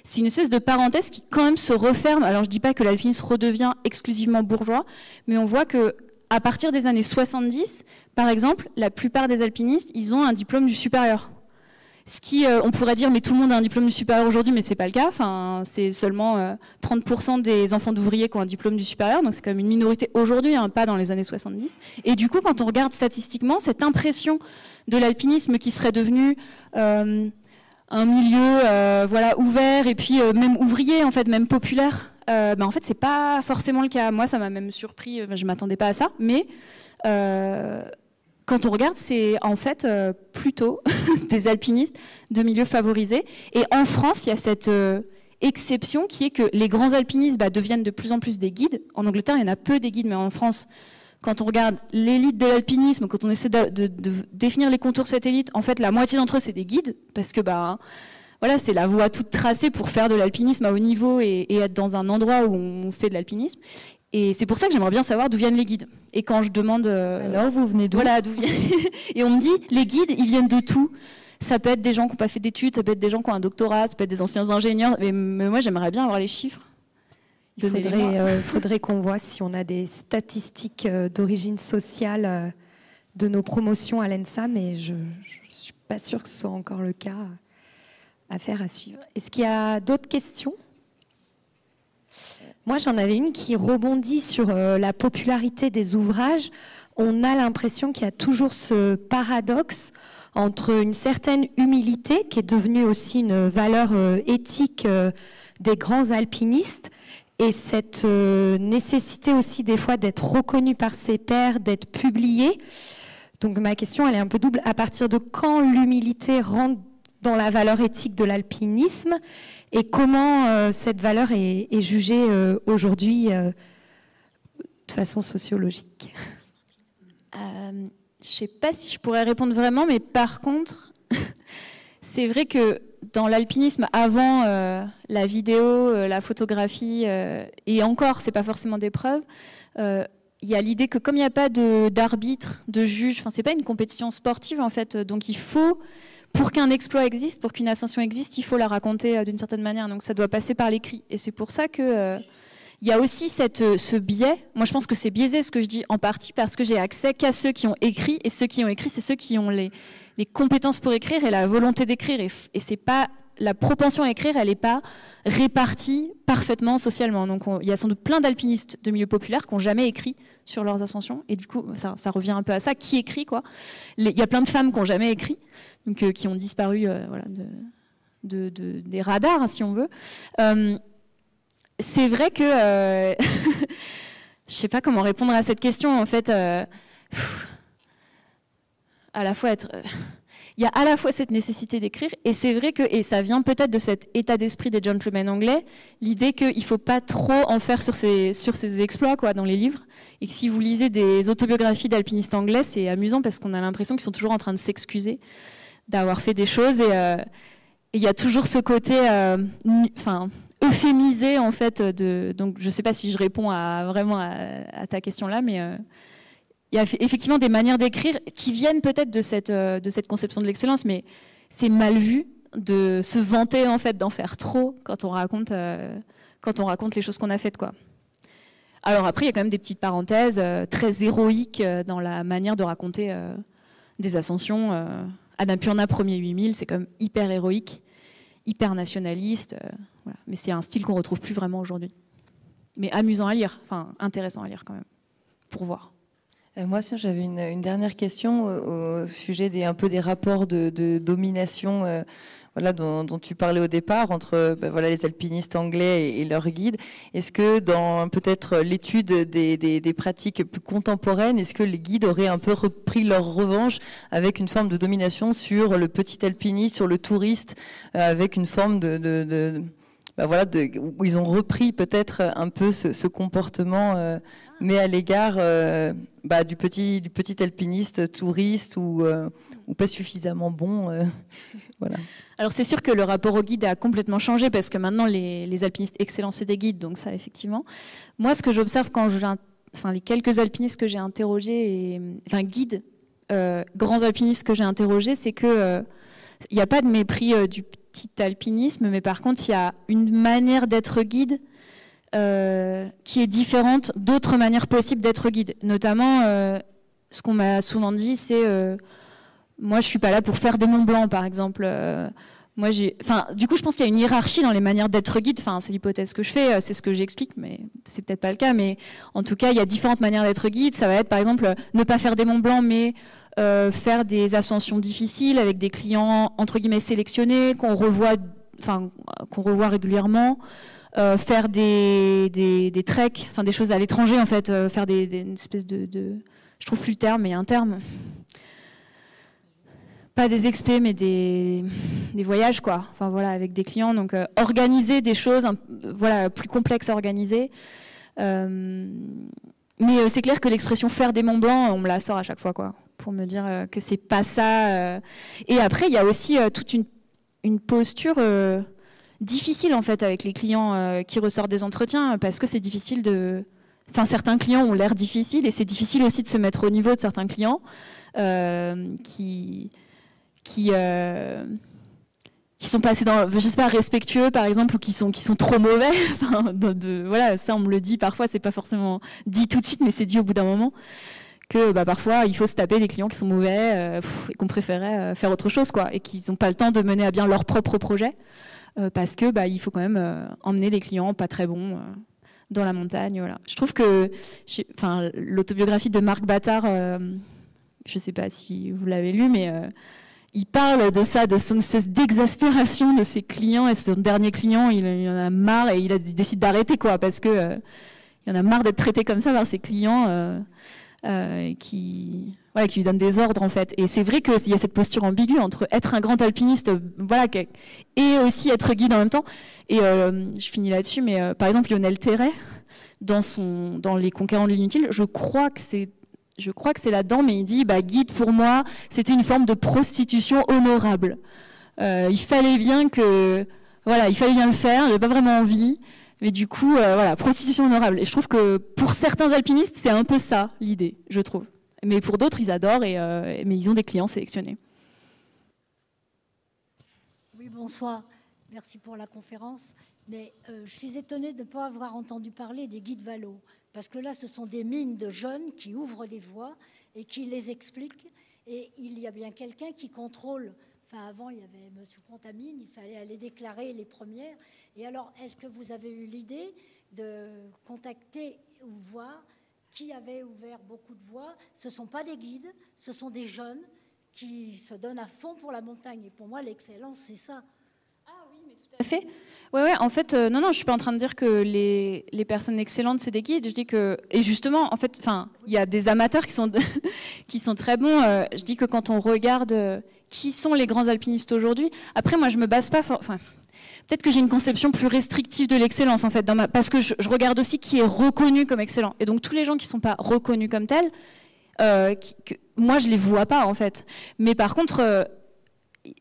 C'est une espèce de parenthèse qui quand même se referme. Alors je dis pas que l'alpinisme redevient exclusivement bourgeois, mais on voit que à partir des années 70, par exemple, la plupart des alpinistes, ils ont un diplôme du supérieur. Ce qui, on pourrait dire, mais tout le monde a un diplôme du supérieur aujourd'hui, mais c'est pas le cas. Enfin, c'est seulement 30% des enfants d'ouvriers qui ont un diplôme du supérieur, donc c'est quand même une minorité aujourd'hui, hein, pas dans les années 70. Et du coup, quand on regarde statistiquement, cette impression de l'alpinisme qui serait devenu un milieu voilà, ouvert et puis même ouvrier, en fait, même populaire, en fait, c'est pas forcément le cas. Moi, ça m'a même surpris, je m'attendais pas à ça, mais quand on regarde, c'est en fait plutôt des alpinistes de milieux favorisés. Et en France, il y a cette exception qui est que les grands alpinistes deviennent de plus en plus des guides. En Angleterre, il y en a peu des guides, mais en France, quand on regarde l'élite de l'alpinisme, quand on essaie de définir les contours de cette élite, en fait, la moitié d'entre eux, c'est des guides, parce que voilà, c'est la voie toute tracée pour faire de l'alpinisme à haut niveau et être dans un endroit où on fait de l'alpinisme. Et c'est pour ça que j'aimerais bien savoir d'où viennent les guides. Et quand je demande... Alors, vous venez d'où ? Voilà, d'où viennent... Et on me dit, les guides, ils viennent de tout. Ça peut être des gens qui n'ont pas fait d'études, ça peut être des gens qui ont un doctorat, ça peut être des anciens ingénieurs. Mais moi, j'aimerais bien avoir les chiffres. Il faudrait qu'on voit si on a des statistiques d'origine sociale de nos promotions à l'ENSA, mais je ne suis pas sûre que ce soit encore le cas. Affaire à suivre. Est-ce qu'il y a d'autres questions ? Moi, j'en avais une qui rebondit sur la popularité des ouvrages. On a l'impression qu'il y a toujours ce paradoxe entre une certaine humilité, qui est devenue aussi une valeur éthique des grands alpinistes, et cette nécessité aussi des fois d'être reconnu par ses pairs, d'être publié. Donc ma question, elle est un peu double. À partir de quand l'humilité rentre dans la valeur éthique de l'alpinisme, et comment cette valeur est jugée aujourd'hui de façon sociologique ? Je ne sais pas si je pourrais répondre vraiment, mais par contre, c'est vrai que dans l'alpinisme, avant la vidéo, la photographie, et encore, c'est pas forcément des preuves, il y a l'idée que comme il n'y a pas d'arbitre, de juge, enfin c'est pas une compétition sportive en fait, donc il faut... Pour qu'un exploit existe, pour qu'une ascension existe, il faut la raconter d'une certaine manière. Donc ça doit passer par l'écrit. Et c'est pour ça que il y a aussi ce biais. Moi, je pense que c'est biaisé ce que je dis en partie parce que j'ai accès qu'à ceux qui ont écrit. Et ceux qui ont écrit, c'est ceux qui ont les compétences pour écrire et la volonté d'écrire. Et c'est pas la propension à écrire, elle n'est pas répartie parfaitement socialement. Donc il y a sans doute plein d'alpinistes de milieu populaire qui n'ont jamais écrit sur leurs ascensions. Et du coup, ça revient un peu à ça. Qui écrit, quoi ? Il y a plein de femmes qui n'ont jamais écrit, donc qui ont disparu voilà, des radars, hein, si on veut. C'est vrai que... je ne sais pas comment répondre à cette question. En fait, à la fois être... Il y a à la fois cette nécessité d'écrire, et c'est vrai que, et ça vient peut-être de cet état d'esprit des gentlemen anglais, l'idée qu'il ne faut pas trop en faire sur ses exploits quoi, dans les livres, et que si vous lisez des autobiographies d'alpinistes anglais, c'est amusant parce qu'on a l'impression qu'ils sont toujours en train de s'excuser d'avoir fait des choses, et il y a toujours ce côté euphémisé en fait. Donc je ne sais pas si je réponds vraiment à ta question là, mais... il y a effectivement des manières d'écrire qui viennent peut-être de cette conception de l'excellence, mais c'est mal vu de se vanter en fait d'en faire trop quand on raconte les choses qu'on a faites, quoi. Alors après, il y a quand même des petites parenthèses très héroïques dans la manière de raconter des ascensions. Annapurna premier 8000, c'est quand même hyper héroïque, hyper nationaliste, voilà. Mais c'est un style qu'on retrouve plus vraiment aujourd'hui. Mais amusant à lire, enfin intéressant à lire quand même, pour voir. Moi, j'avais une dernière question au sujet un peu des rapports de domination. voilà, dont tu parlais au départ, entre voilà, les alpinistes anglais et leurs guides. Est-ce que dans peut-être l'étude des pratiques plus contemporaines, est-ce que les guides auraient un peu repris leur revanche avec une forme de domination sur le petit alpiniste, sur le touriste, avec une forme voilà, où ils ont repris peut-être un peu ce comportement, mais à l'égard du petit alpiniste touriste ou pas suffisamment bon. Voilà. Alors c'est sûr que le rapport au guide a complètement changé parce que maintenant les alpinistes excellents c'est des guides, donc ça effectivement. Moi ce que j'observe quand les quelques alpinistes que j'ai interrogés, guides, grands alpinistes que j'ai interrogés, c'est que il n'y a pas de mépris du petit alpinisme, mais par contre il y a une manière d'être guide qui est différente d'autres manières possibles d'être guide. Notamment, ce qu'on m'a souvent dit, c'est moi, je suis pas là pour faire des Monts Blancs, par exemple. Du coup, je pense qu'il y a une hiérarchie dans les manières d'être guide. Enfin, c'est l'hypothèse que je fais, c'est ce que j'explique, mais c'est peut-être pas le cas. Mais en tout cas, il y a différentes manières d'être guide. Ça va être, par exemple, ne pas faire des Monts Blancs, mais faire des ascensions difficiles avec des clients entre guillemets sélectionnés qu'on revoit régulièrement. Faire des treks, enfin des choses à l'étranger en fait, faire une espèce de, je trouve plus le terme, mais il y a un terme. Pas des expés, mais des voyages quoi. Enfin voilà, avec des clients, donc organiser des choses, plus complexes à organiser. Mais c'est clair que l'expression faire des Monts Blancs, on me la sort à chaque fois quoi, pour me dire que c'est pas ça. Et après, il y a aussi toute une posture. Difficile en fait avec les clients qui ressortent des entretiens parce que c'est difficile certains clients ont l'air difficiles et c'est difficile aussi de se mettre au niveau de certains clients qui sont pas assez respectueux par exemple ou qui sont trop mauvais. Voilà, ça on me le dit parfois, c'est pas forcément dit tout de suite mais c'est dit au bout d'un moment que parfois il faut se taper des clients qui sont mauvais et qu'on préférait faire autre chose quoi et qu'ils n'ont pas le temps de mener à bien leur propre projet. Parce que il faut quand même emmener les clients pas très bons dans la montagne. Voilà. Je trouve que l'autobiographie de Marc Battard, je ne sais pas si vous l'avez lu, mais il parle de ça, de son espèce d'exaspération de ses clients. Et son dernier client, il en a marre et il décide d'arrêter quoi, parce que il en a marre d'être traité comme ça par ses clients qui lui donnent des ordres en fait. Et c'est vrai qu'il y a cette posture ambiguë entre être un grand alpiniste, et aussi être guide en même temps. Et je finis là-dessus, mais par exemple Lionel Terray, dans Les Conquérants de l'inutile, je crois que c'est là-dedans, mais il dit guide pour moi, c'était une forme de prostitution honorable. Il fallait bien le faire, j'avais pas vraiment envie. Mais du coup, prostitution honorable. Et je trouve que pour certains alpinistes, c'est un peu ça l'idée, je trouve. Mais pour d'autres, ils adorent, mais ils ont des clients sélectionnés. Oui, bonsoir. Merci pour la conférence. Mais je suis étonnée de ne pas avoir entendu parler des guides Valo. Parce que là, ce sont des mines de jeunes qui ouvrent les voies et qui les expliquent. Et il y a bien quelqu'un qui contrôle. Enfin, avant, il y avait M. Contamine, il fallait aller déclarer les premières. Et alors, est-ce que vous avez eu l'idée de contacter ou voir qui avait ouvert beaucoup de voies? Ce ne sont pas des guides, ce sont des jeunes qui se donnent à fond pour la montagne. Et pour moi, l'excellence, c'est ça. Ah oui, mais tout à fait. Ouais, en fait, non, je suis pas en train de dire que les personnes excellentes, c'est des guides. Je dis que, et justement, en fait, il y a des amateurs qui sont très bons. Je dis que quand on regarde qui sont les grands alpinistes aujourd'hui, après, moi, je me base pas peut-être que j'ai une conception plus restrictive de l'excellence, en fait, parce que je regarde aussi qui est reconnu comme excellent. Et donc, tous les gens qui ne sont pas reconnus comme tels, moi, je ne les vois pas, en fait. Mais par contre,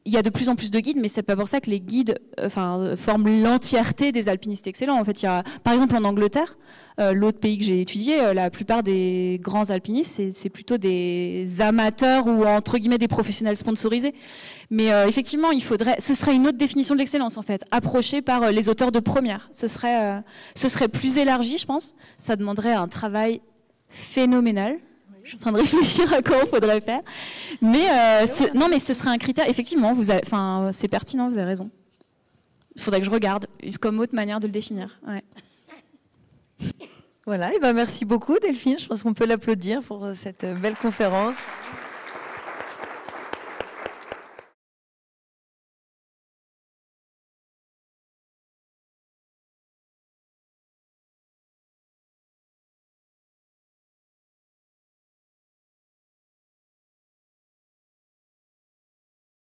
il y a de plus en plus de guides, mais ce n'est pas pour ça que les guides forment l'entièreté des alpinistes excellents. En fait, il y a, par exemple, en Angleterre, l'autre pays que j'ai étudié, la plupart des grands alpinistes, c'est plutôt des amateurs ou entre guillemets des professionnels sponsorisés. Mais effectivement, ce serait une autre définition de l'excellence en fait, approchée par les auteurs de première. Ce serait plus élargi, je pense. Ça demanderait un travail phénoménal. Je suis en train de réfléchir à comment il faudrait faire. Mais non, mais ce serait un critère. Effectivement, c'est pertinent, vous avez raison. Il faudrait que je regarde comme autre manière de le définir. Ouais. Voilà, et merci beaucoup Delphine, je pense qu'on peut l'applaudir pour cette belle conférence.